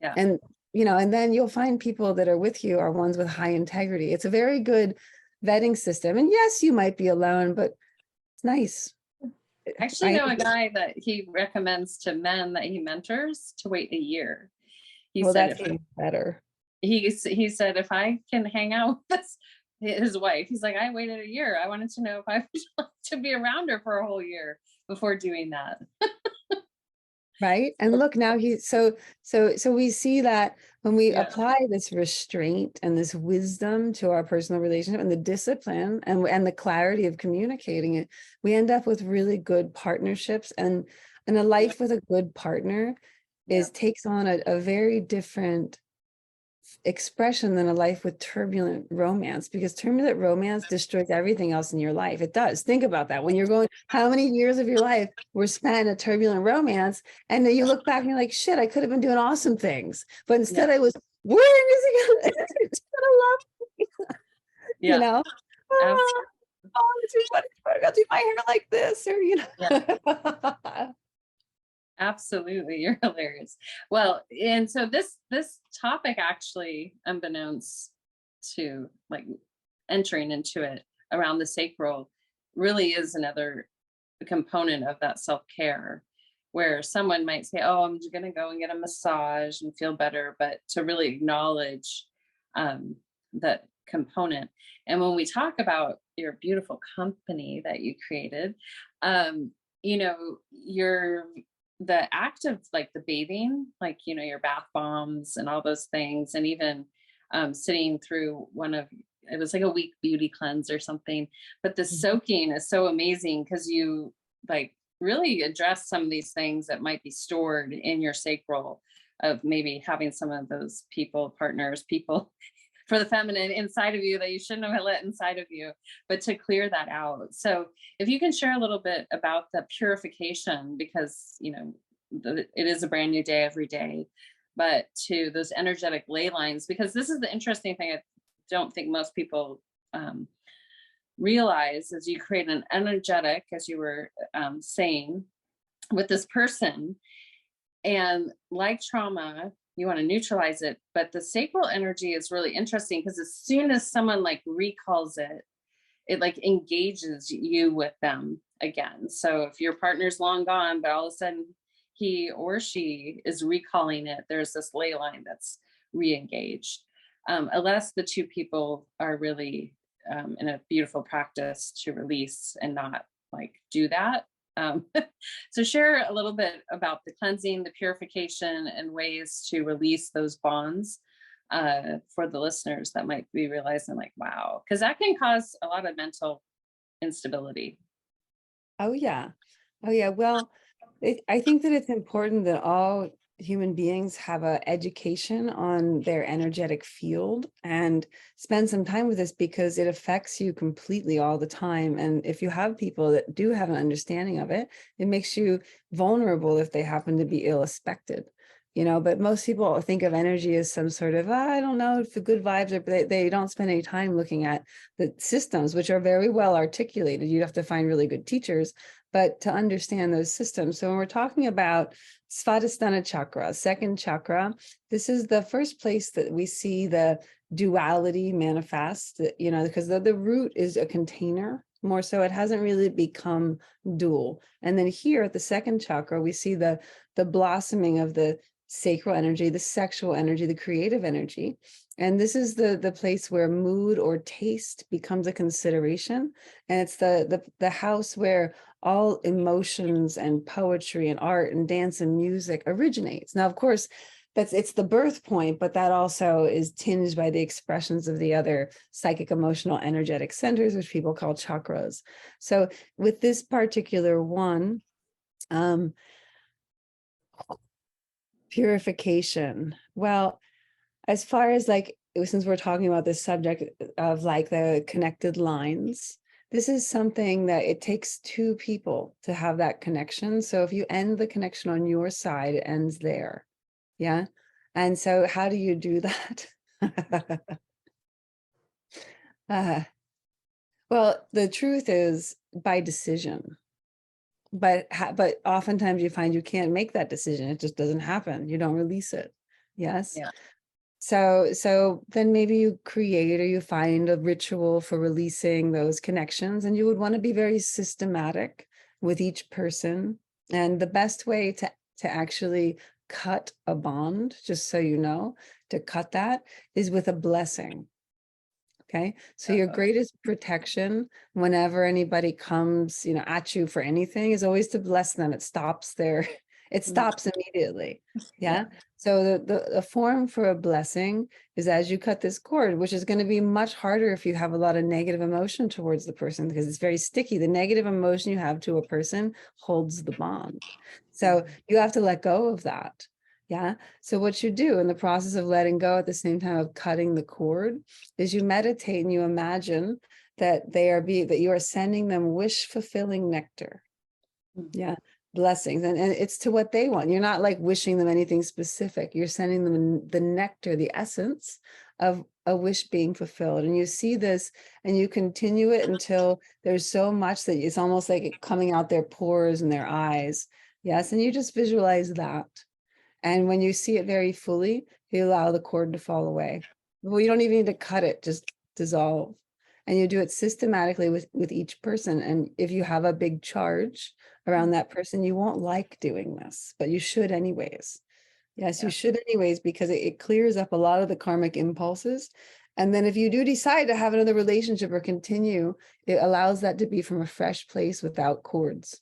Yeah. And, you know, and then you'll find people that are with you are ones with high integrity. It's a very good vetting system. And yes, you might be alone, but it's nice. I actually know a guy that he recommends to men that he mentors to wait a year. He well, said that's even better. he said, if I can hang out with his wife, he's like, I waited a year. I wanted to know if I would like to be around her for a whole year before doing that. Right. And look, now so we see that when we Yeah. apply this restraint and this wisdom to our personal relationship and the discipline and the clarity of communicating it, we end up with really good partnerships, and a life with a good partner takes on a very different expression than a life with turbulent romance, because turbulent romance destroys everything else in your life. It does. Think about that. When you're going, how many years of your life were spent in a turbulent romance, and then you look back and you're like, shit, I could have been doing awesome things, but instead I was, when is he gonna love me? You know, I'll do my hair like this, or you know. Absolutely. You're hilarious. Well, and so this topic, actually, unbeknownst to like entering into it around the sacral, really is another component of that self-care, where someone might say, oh, I'm just going to go and get a massage and feel better, but to really acknowledge that component. And when we talk about your beautiful company that you created, you know, the act of like the bathing, like, you know, your bath bombs and all those things, and even sitting through it was like a week beauty cleanse or something, but the soaking is so amazing because you like really address some of these things that might be stored in your sacral, of maybe having some of those people for the feminine inside of you that you shouldn't have let inside of you, but to clear that out. So if you can share a little bit about the purification, because, you know, it is a brand new day every day, but to those energetic ley lines, because this is the interesting thing I don't think most people realize, is you create an energetic, as you were saying, with this person, and like trauma, you want to neutralize it. But the sacral energy is really interesting, because as soon as someone like recalls it, it like engages you with them again. So if your partner's long gone, but all of a sudden he or she is recalling it, there's this ley line that's re-engaged. Unless the two people are really in a beautiful practice to release and not like do that. So share a little bit about the cleansing, the purification, and ways to release those bonds for the listeners that might be realizing like, wow, because that can cause a lot of mental instability. Oh yeah. Well, I think that it's important that all human beings have an education on their energetic field and spend some time with this, because it affects you completely all the time. And if you have people that do have an understanding of it, it makes you vulnerable if they happen to be ill-expected. You know, but most people think of energy as some sort of, I don't know if the good vibes are, they don't spend any time looking at the systems, which are very well articulated. You'd have to find really good teachers, but to understand those systems. So when we're talking about Svadhisthana chakra, second chakra, this is the first place that we see the duality manifest, you know, because the root is a container more so. It hasn't really become dual. And then here at the second chakra, we see the blossoming of the sacral energy, the sexual energy, the creative energy. And this is the place where mood or taste becomes a consideration. And it's the house where all emotions and poetry and art and dance and music originates. Now, of course, it's the birth point, but that also is tinged by the expressions of the other psychic, emotional, energetic centers, which people call chakras. So with this particular one, purification. Well, as far as like, since we're talking about this subject of like the connected lines, this is something that it takes two people to have that connection. So if you end the connection on your side, it ends there. Yeah. And so how do you do that? Well, the truth is by decision. But oftentimes you find you can't make that decision. It just doesn't happen. You don't release it. Yes. Yeah. So then maybe you create or you find a ritual for releasing those connections, and you would want to be very systematic with each person. And the best way to actually cut a bond, just so you know, to cut that is with a blessing. Okay. So your greatest protection whenever anybody comes, at you for anything is always to bless them. It stops there. It stops immediately. Yeah. So the form for a blessing is as you cut this cord, which is going to be much harder if you have a lot of negative emotion towards the person, because it's very sticky. The negative emotion you have to a person holds the bond. So you have to let go of that. Yeah. So what you do in the process of letting go at the same time of cutting the cord is you meditate and you imagine that that you are sending them wish fulfilling nectar. Yeah. Blessings. And it's to what they want. You're not like wishing them anything specific. You're sending them the nectar, the essence of a wish being fulfilled. And you see this and you continue it until there's so much that it's almost like it coming out their pores and their eyes. Yes. And you just visualize that. And when you see it very fully, you allow the cord to fall away. Well, you don't even need to cut it, just dissolve. And you do it systematically with each person. And if you have a big charge around that person, you won't like doing this, but you should anyways. Yes, you should anyways, because it clears up a lot of the karmic impulses. And then if you do decide to have another relationship or continue, it allows that to be from a fresh place without cords.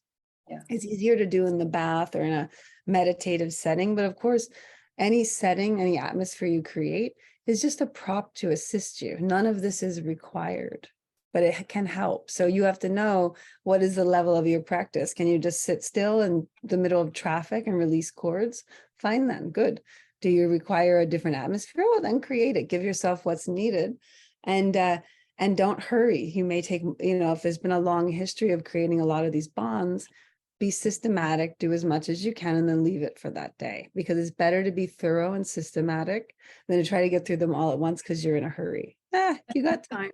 Yeah. It's easier to do in the bath or in a meditative setting. But of course, any setting, any atmosphere you create is just a prop to assist you. None of this is required, but it can help. So you have to know, what is the level of your practice? Can you just sit still in the middle of traffic and release cords? Fine then, good. Do you require a different atmosphere? Well, then create it. Give yourself what's needed. And don't hurry. You may take, if there's been a long history of creating a lot of these bonds, be systematic, do as much as you can, and then leave it for that day, because it's better to be thorough and systematic than to try to get through them all at once because you're in a hurry. You got time.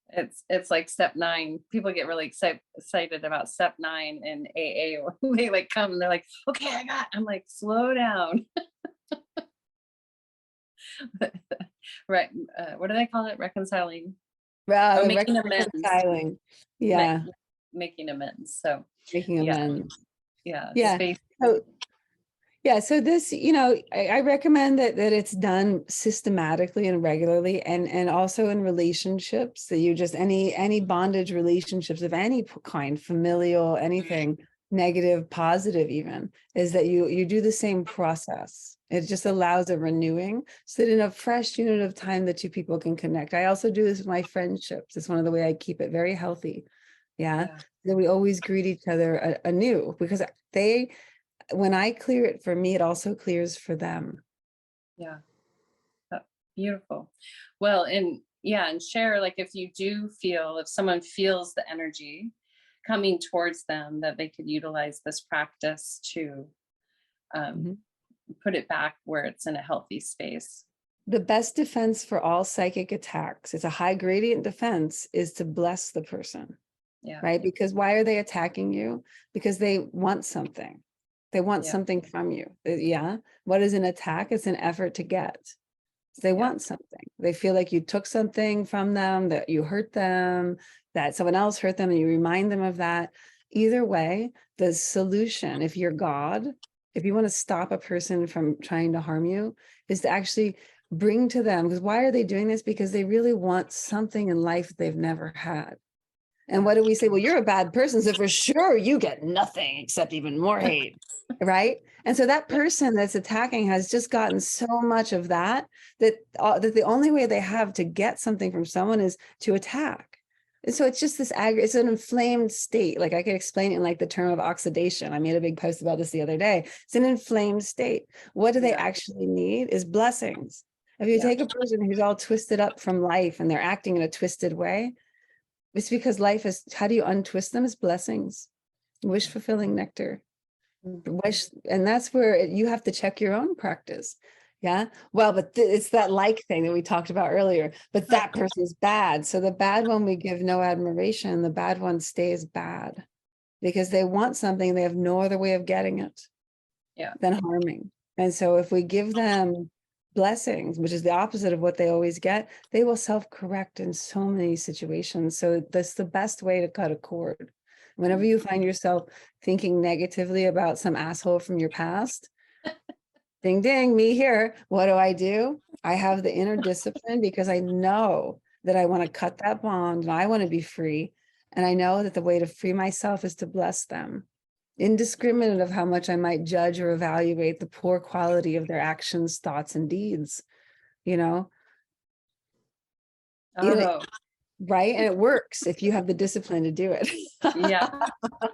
It's like step 9. People get really excited about step 9 in AA when they like come and they're like, okay, I'm like, slow down. Right. What do they call it? Reconciling. Making amends. Reconciling. Yeah. Making amends. So Making amends. Yeah. Space. So this, I recommend that it's done systematically and regularly, and also in relationships, that you just any bondage relationships of any kind, familial, anything, negative, positive, even, is that you do the same process. It just allows a renewing, so that in a fresh unit of time, the two people can connect. I also do this with my friendships. It's one of the way I keep it very healthy. Yeah. That we always greet each other anew, because when I clear it for me, it also clears for them. Yeah. Beautiful. Well, and share, like, if someone feels the energy coming towards them, that they could utilize this practice to put it back where it's in a healthy space. The best defense for all psychic attacks, it's a high gradient defense, is to bless the person. Yeah. Right? Because why are they attacking you? Because they want something. They want something from you. Yeah. What is an attack? It's an effort to get. So they want something. They feel like you took something from them, that you hurt them, that someone else hurt them, and you remind them of that. Either way, the solution, if you're God, if you want to stop a person from trying to harm you, is to actually bring to them, because why are they doing this? Because they really want something in life they've never had. And what do we say? Well, you're a bad person, so for sure you get nothing except even more hate, right? And so that person that's attacking has just gotten so much of that that the only way they have to get something from someone is to attack. And so it's just this it's an inflamed state. Like I could explain it in like the term of oxidation. I made a big post about this the other day. It's an inflamed state. What do they actually need is blessings. If you take a person who's all twisted up from life and they're acting in a twisted way, it's because life is, how do you untwist them? Is blessings, wish fulfilling nectar. Wish, and that's where you have to check your own practice. Yeah. Well, but it's that like thing that we talked about earlier, but that person's bad. So the bad one, we give no admiration. The bad one stays bad because they want something. They have no other way of getting it than harming. And so if we give them blessings, which is the opposite of what they always get, they will self-correct in so many situations. So that's the best way to cut a cord. Whenever you find yourself thinking negatively about some asshole from your past, ding, ding, me here. What do? I have the inner discipline because I know that I want to cut that bond and I want to be free. And I know that the way to free myself is to bless them, indiscriminate of how much I might judge or evaluate the poor quality of their actions, thoughts, and deeds, you know? Right? And it works if you have the discipline to do it. Yeah,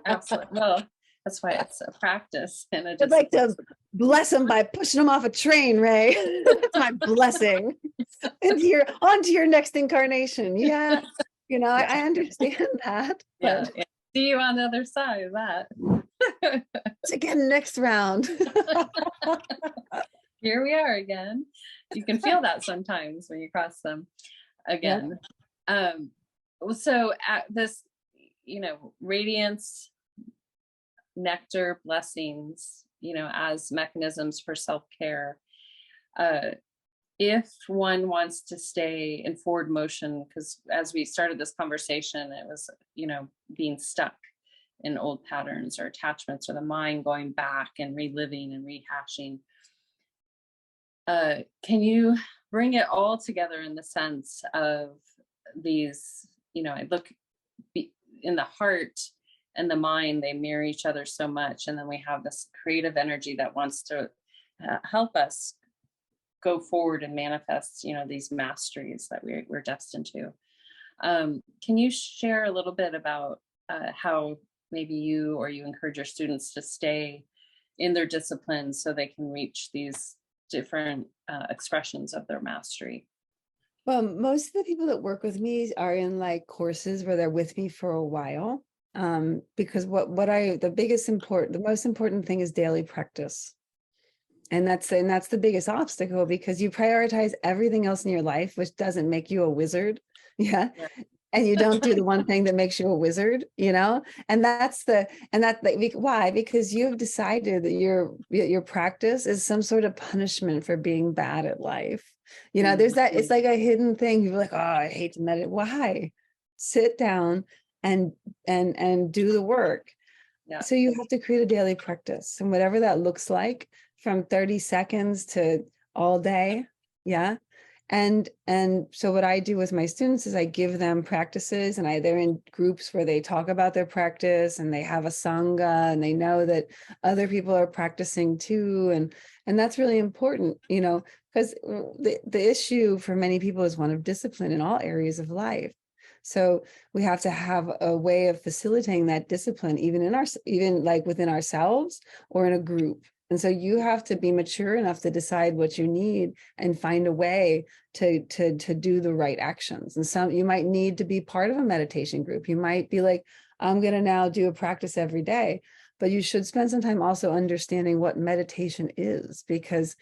absolutely. Well, that's why it's a practice. And I'd like to bless them by pushing them off a train, Rae. That's my blessing. Onto your next incarnation. Yeah. You know, I understand that. But see you on the other side of that. Again, next round. Here we are again. You can feel that sometimes when you cross them again. So at this, radiance, nectar, blessings, as mechanisms for self-care. If one wants to stay in forward motion, because as we started this conversation, it was, being stuck in old patterns or attachments, or the mind going back and reliving and rehashing. Can you bring it all together in the sense of these, I look in the heart and the mind, they mirror each other so much. And then we have this creative energy that wants to help us go forward and manifest, these masteries that we're destined to. Can you share a little bit about how maybe you encourage your students to stay in their discipline so they can reach these different expressions of their mastery? Well, most of the people that work with me are in like courses where they're with me for a while. Because the most important thing is daily practice. And that's the biggest obstacle, because you prioritize everything else in your life, which doesn't make you a wizard. Yeah. And you don't do the one thing that makes you a wizard, and why? Because you've decided that your practice is some sort of punishment for being bad at life. There's that, it's like a hidden thing. You're like, oh, I hate to meditate. Why? Sit down and do the work. So you have to create a daily practice, and whatever that looks like, from 30 seconds to all day. Yeah. And so what I do with my students is I give them practices, and they're in groups where they talk about their practice, and they have a sangha, and they know that other people are practicing too. And that's really important, because the issue for many people is one of discipline in all areas of life. So we have to have a way of facilitating that discipline, even like within ourselves or in a group. And so you have to be mature enough to decide what you need and find a way to do the right actions. And you might need to be part of a meditation group. You might be like, I'm going to now do a practice every day, but you should spend some time also understanding what meditation is, because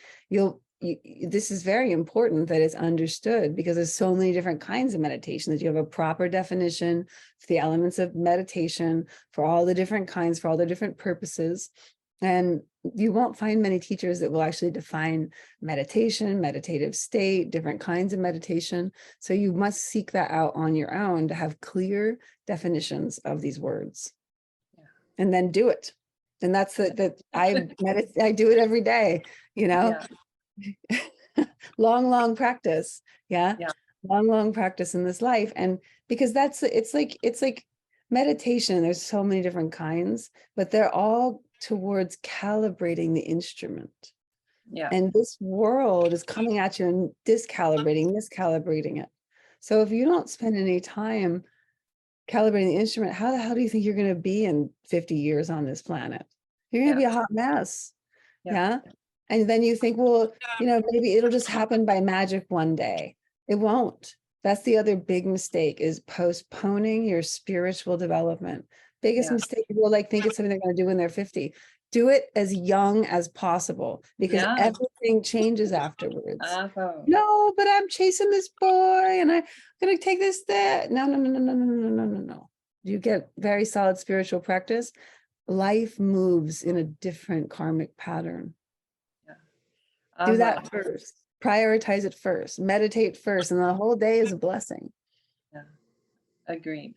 this is very important that it's understood, because there's so many different kinds of meditation, that you have a proper definition for the elements of meditation, for all the different kinds, for all the different purposes. And you won't find many teachers that will actually define meditation, meditative state, different kinds of meditation. So you must seek that out on your own to have clear definitions of these words, and then do it. And that's I do it every day, long practice. Long practice in this life. And because it's like meditation, there's so many different kinds, but they're all towards calibrating the instrument. Yeah. And this world is coming at you and miscalibrating it. So if you don't spend any time calibrating the instrument, how the hell do you think you're going to be in 50 years on this planet? You're going to be a hot mess. Yeah. And then you think, well, maybe it'll just happen by magic one day. It won't. That's the other big mistake, is postponing your spiritual development. Biggest mistake, people think it's something they're going to do when they're 50. Do it as young as possible, because everything changes afterwards. No, but I'm chasing this boy and I'm going to take this there. No. You get very solid spiritual practice. Life moves in a different karmic pattern. Do that first. Prioritize it first. Meditate first. And the whole day is a blessing. Yeah. Agreed.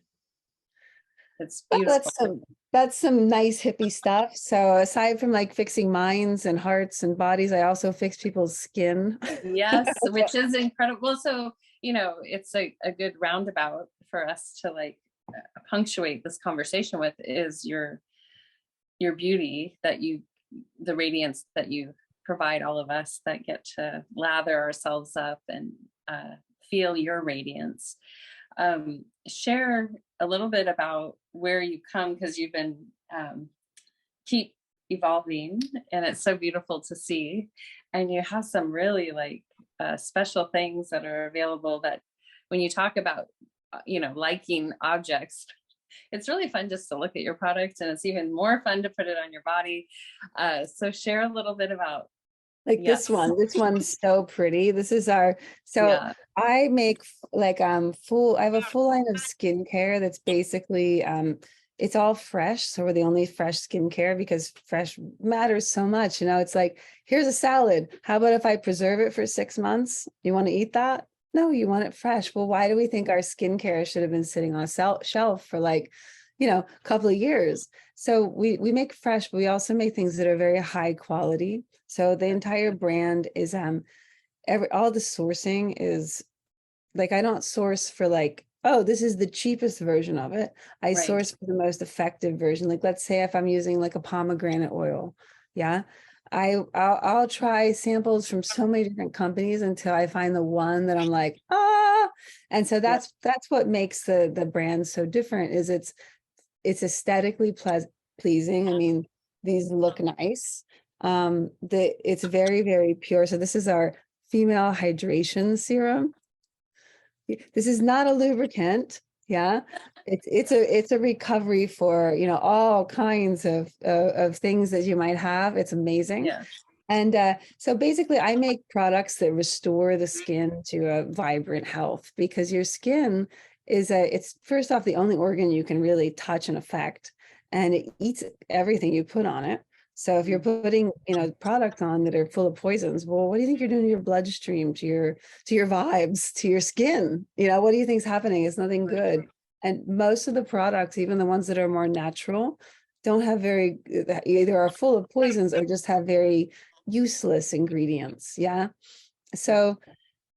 It's beautiful. That's some nice hippie stuff. So aside from fixing minds and hearts and bodies, I also fix people's skin. Yes, which is incredible. So, it's a good roundabout for us to punctuate this conversation with, is your beauty, the radiance that you provide all of us that get to lather ourselves up and feel your radiance. Share a little bit about where you come, because you've been keep evolving, and it's so beautiful to see. And you have some really special things that are available, that when you talk about liking objects, it's really fun just to look at your product, and it's even more fun to put it on your body. So share a little bit about this one's so pretty. This is I make I have a full line of skincare that's basically it's all fresh. So we're the only fresh skincare, because fresh matters so much. It's here's a salad. How about if I preserve it for 6 months? You want to eat that? No, you want it fresh. Well, why do we think our skincare should have been sitting on a shelf for a couple of years? So we make fresh, but we also make things that are very high quality. So the entire brand is all the sourcing is I don't source for oh, this is the cheapest version of it. I source for the most effective version. Let's say if I'm using a pomegranate oil, I'll try samples from so many different companies until I find the one that I'm and so that's what makes the brand so different, is it's aesthetically pleasing. I mean, these look nice. It's very, very pure. So this is our female hydration serum. This is not a lubricant. It's a recovery for all kinds of things that you might have. It's amazing. And so basically I make products that restore the skin to a vibrant health, because your skin is it's first off the only organ you can really touch and affect, and it eats everything you put on it. So if you're putting, products on that are full of poisons, well, what do you think you're doing to your bloodstream, to your vibes, to your skin? What do you think is happening? It's nothing good. And most of the products, even the ones that are more natural, don't have either are full of poisons or just have very useless ingredients. So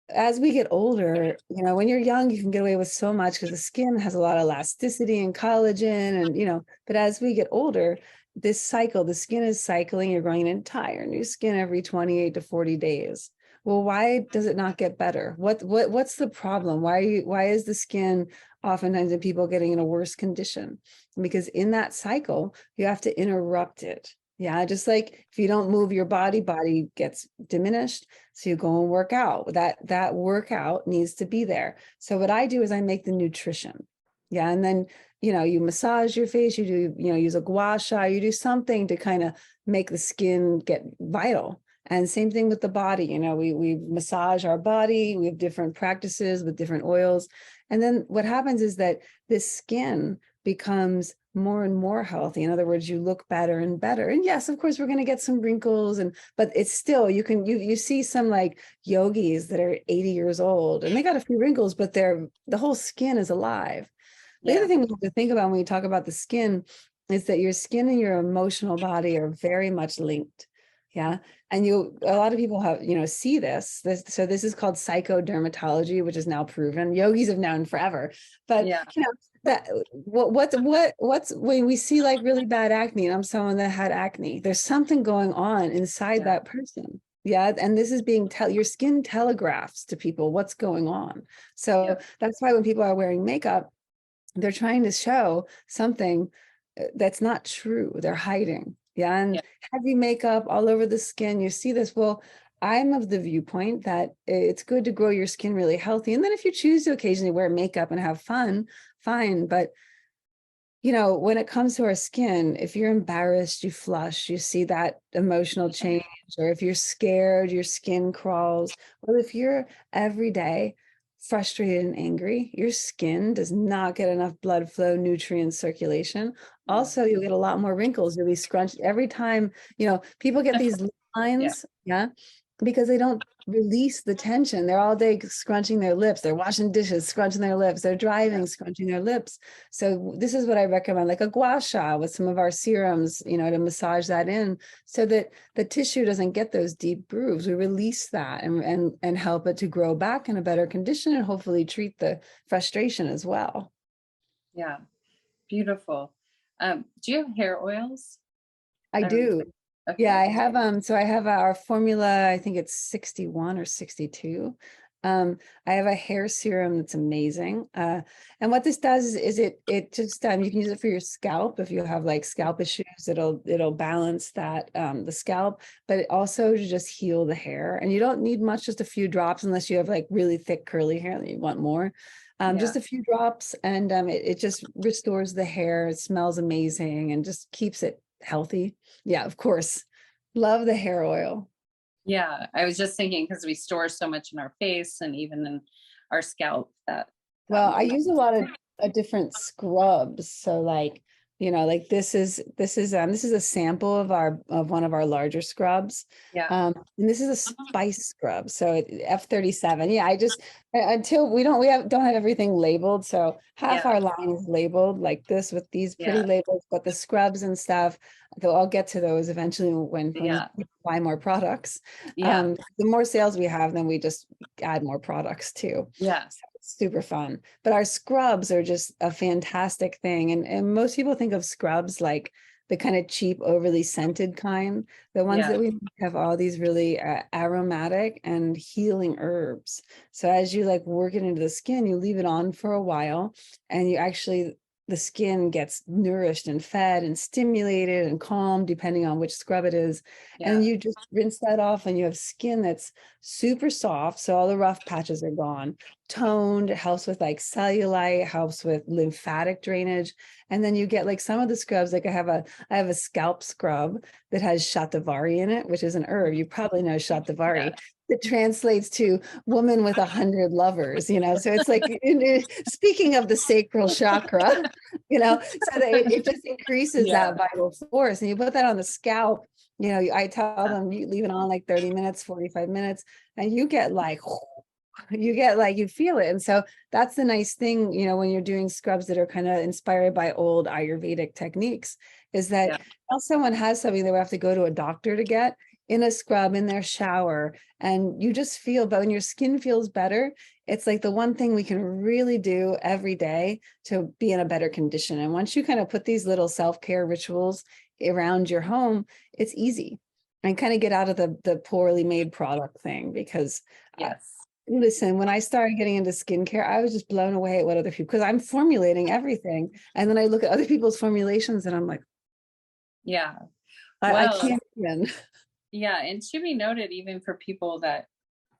as we get older, when you're young, you can get away with so much because the skin has a lot of elasticity and collagen, and but as we get older, the skin is cycling. You're growing an entire new skin every 28 to 40 days. Well, why does it not get better? What's the problem? Why is the skin oftentimes in people getting in a worse condition? Because in that cycle, you have to interrupt it. Just like if you don't move your body gets diminished. So you go and work out. That workout needs to be there. So what I do is I make the nutrition. And then, you massage your face, you do, use a gua sha, you do something to kind of make the skin get vital. And same thing with the body. We massage our body. We have different practices with different oils. And then what happens is that this skin becomes more and more healthy. In other words, you look better and better. And yes, of course, we're going to get some wrinkles, but it's still, you see some yogis that are 80 years old and they got a few wrinkles, but the whole skin is alive. The other thing we have to think about when we talk about the skin is that your skin and your emotional body are very much linked. Yeah. And a lot of people have, see so this is called psychodermatology, which is now proven. Yogis have known forever, but Yeah. that what's when we see like really bad acne, and I'm someone that had acne, there's something going on inside that person. Yeah. And this is your skin telegraphs to people what's going on. So that's why when people are wearing makeup, they're trying to show something that's not true. They're hiding. Yeah. And heavy makeup all over the skin. You see this. Well, I'm of the viewpoint that it's good to grow your skin really healthy. And then if you choose to occasionally wear makeup and have fun, fine. But when it comes to our skin, if you're embarrassed, you flush, you see that emotional change, or if you're scared, your skin crawls. Well, if you're every day frustrated and angry, your skin does not get enough blood flow, nutrient circulation. Also, you'll get a lot more wrinkles. You'll be scrunched every time, people get these lines, because they don't release the tension. They're all day scrunching their lips. They're washing dishes, scrunching their lips. They're driving, scrunching their lips. So this is what I recommend, like a gua sha with some of our serums, to massage that in so that the tissue doesn't get those deep grooves. We release that and help it to grow back in a better condition and hopefully treat the frustration as well. Yeah. Beautiful. Do you have hair oils? I do. Okay. Yeah, I have so I have our formula, I think it's 61 or 62. I have a hair serum that's amazing. And what this does is it just you can use it for your scalp if you have like scalp issues. It'll balance that the scalp, but it also to just heal the hair. And you don't need much, just a few drops unless you have like really thick curly hair that you want more. Just a few drops, and it just restores the hair. It smells amazing and just keeps it healthy. Yeah, of course. Love the hair oil. Yeah. I was just thinking because we store so much in our face and even in our scalp Well, I use a lot of different scrubs. So like, like this is a sample of one of our larger scrubs. And this is a spice scrub. So F37. Yeah, I just until we don't have everything labeled. So half our line is labeled like this with these pretty labels, but the scrubs and stuff, though I'll get to those eventually when we buy more products. The more sales we have, then we just add more products too. Yeah. So it's super fun. But our scrubs are just a fantastic thing. And most people think of scrubs like the kind of cheap, overly scented kind. The ones that we have all these really aromatic and healing herbs. So as you like work it into the skin, you leave it on for a while and you actually, the skin gets nourished and fed and stimulated and calmed, depending on which scrub it is. And you just rinse that off and you have skin that's super soft. So all the rough patches are gone, toned. It helps with like cellulite, helps with lymphatic drainage. And then you get like some of the scrubs, like I have a scalp scrub that has shatavari in it, which is an herb. You probably know shatavari. It translates to woman with 100 lovers, so it's like, speaking of the sacral chakra, so that it just increases that vital force. And you put that on the scalp, I tell them you leave it on like 30 minutes, 45 minutes, and you get like, you feel it. And so that's the nice thing, when you're doing scrubs that are kind of inspired by old Ayurvedic techniques, is that if someone has something they would have to go to a doctor to get, in a scrub, in their shower, and you just feel, but when your skin feels better, it's like the one thing we can really do every day to be in a better condition. And once you kind of put these little self-care rituals around your home, it's easy, and kind of get out of the poorly made product thing. Because listen, when I started getting into skincare, I was just blown away at what other people, because I'm formulating everything. And then I look at other people's formulations and I'm like, I can't even. Yeah. And to be noted, even for people that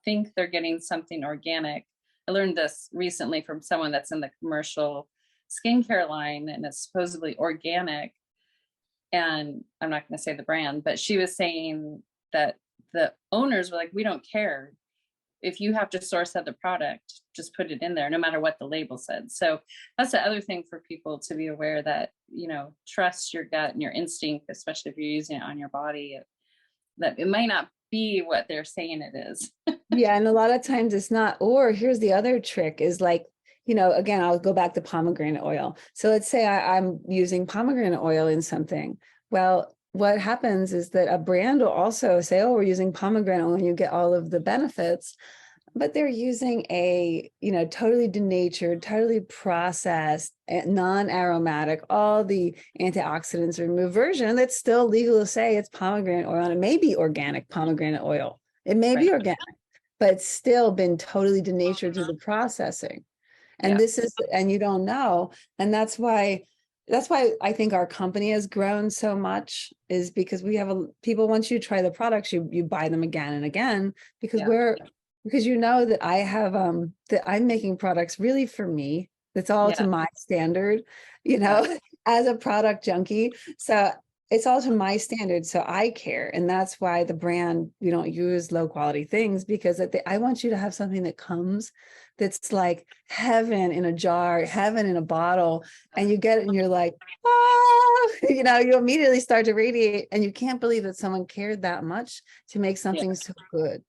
think they're getting something organic. I learned this recently from someone that's in the commercial skincare line and it's supposedly organic. And I'm not going to say the brand, but she was saying that the owners were like, we don't care. If you have to source out the product, just put it in there, no matter what the label said. So that's the other thing for people to be aware that, trust your gut and your instinct, especially if you're using it on your body, that it might not be what they're saying it is. Yeah. And a lot of times it's not. Or here's the other trick is like, again, I'll go back to pomegranate oil. So let's say I'm using pomegranate oil in something. Well, what happens is that a brand will also say, oh, we're using pomegranate oil and you get all of the benefits, but they're using a, totally denatured, totally processed, non-aromatic, all the antioxidants removed version that's still legal to say it's pomegranate oil, and it may be organic pomegranate oil. It may be organic, but it's still been totally denatured through the processing. And and you don't know. And that's why I think our company has grown so much, is because we have people, once you try the products, you buy them again and again, because because that I have that I'm making products really for me. That's all to my standard, as a product junkie. So it's all to my standard. So I care. And that's why the brand, we don't use low quality things, because I want you to have something that comes that's like heaven in a jar, heaven in a bottle, and you get it and you're like, oh, you immediately start to radiate, and you can't believe that someone cared that much to make something so good.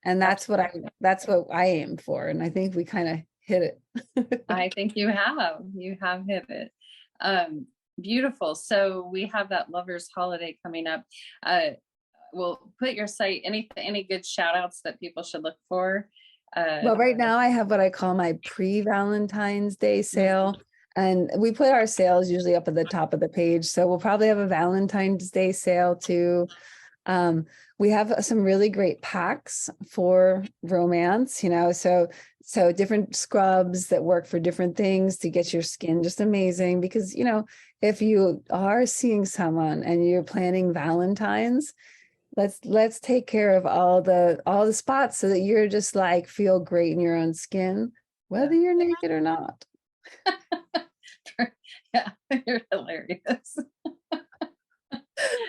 And that's what I aim for. And I think we kind of hit it. I think you have hit it. Beautiful. So we have that lovers holiday coming up. We'll put your site, any good shout outs that people should look for. Well, right now I have what I call my pre-Valentine's Day sale. And we put our sales usually up at the top of the page. So we'll probably have a Valentine's Day sale too. We have some really great packs for romance, so different scrubs that work for different things to get your skin just amazing. Because, if you are seeing someone and you're planning Valentine's, let's take care of all the spots so that you're just like feel great in your own skin, whether you're naked or not. Yeah, you're hilarious.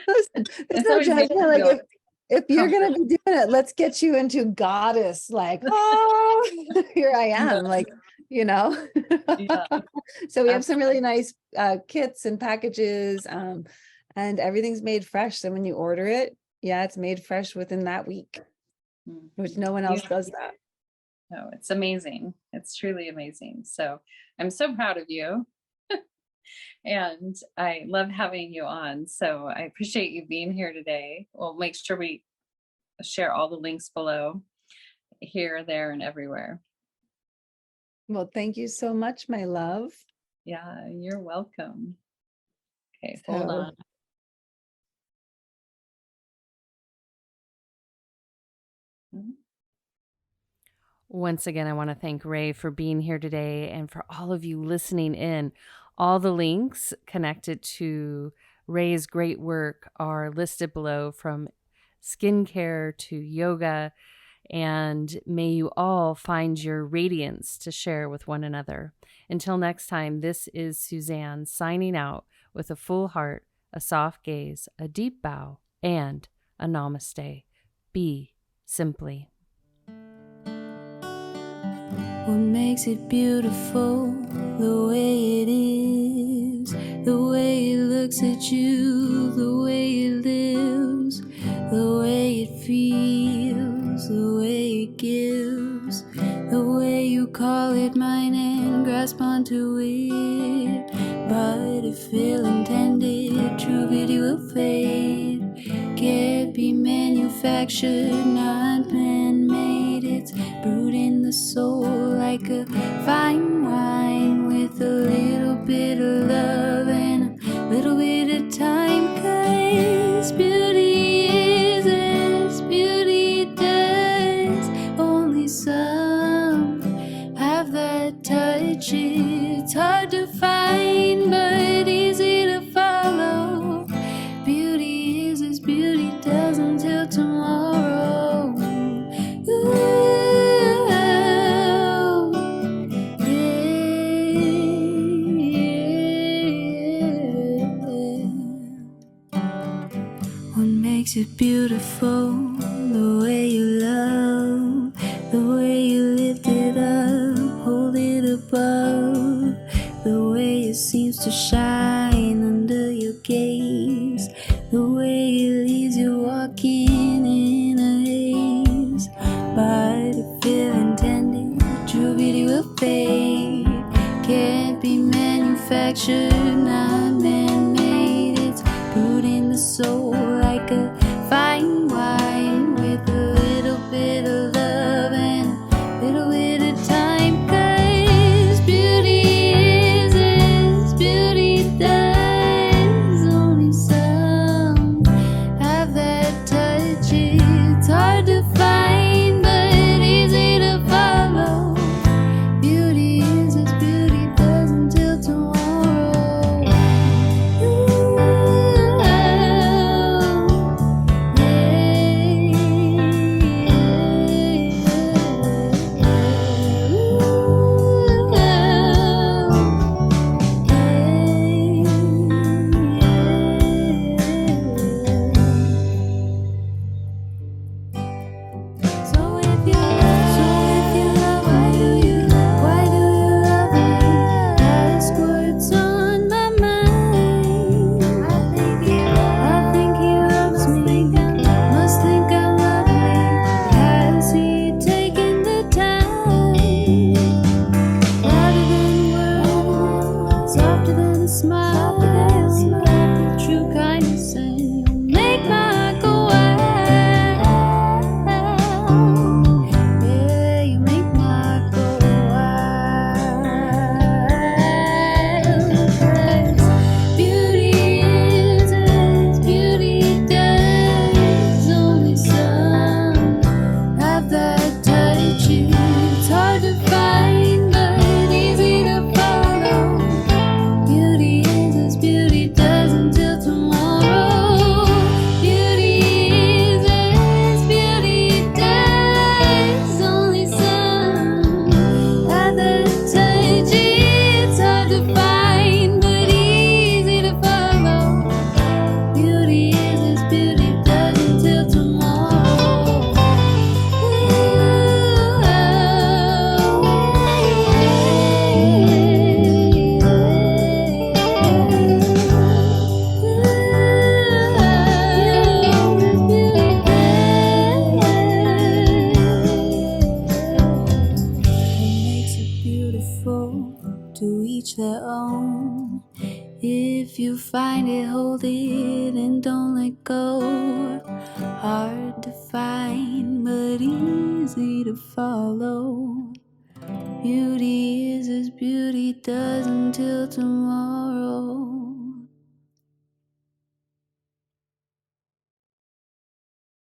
Listen, there's no judgment. Like if you're gonna be doing it, let's get you into goddess. Like, oh, here I am. Like, So we have some really nice kits and packages, and everything's made fresh. So when you order it, it's made fresh within that week, which no one else does that. No, it's amazing. It's truly amazing. So I'm so proud of you. And I love having you on. So I appreciate you being here today. We'll make sure we share all the links below, here, there, and everywhere. Well, thank you so much, my love. Yeah, you're welcome. Okay, hold on. Once again, I want to thank Rae for being here today, and for all of you listening in. All the links connected to Rae's great work are listed below, from skincare to yoga, and may you all find your radiance to share with one another. Until next time, this is Suzanne signing out with a full heart, a soft gaze, a deep bow, and a namaste. Be simply. What makes it beautiful? The way it is, the way it looks at you, the way it lives, the way it feels, the way it gives, the way you call it mine and grasp onto it. But if ill-intended, true beauty will fade. Can't be manufactured, not man-made. It's brewed in the soul like a fine wine, with a little bit of love and a little bit of time. 'Cause beauty is as beauty does. Only some have that touch. It's hard to find, but easy to follow. Beauty is as beauty does until tomorrow. Ooh. Makes it beautiful, the way you love, the way you lift it up, hold it above, the way it seems to shine under your gaze, the way it leaves you walking in a haze. But if ill-intended, true beauty will fade. Can't be manufactured, not man-made. It's brewed in the soul and don't let go. Hard to find, but easy to follow. Beauty is as beauty does until tomorrow.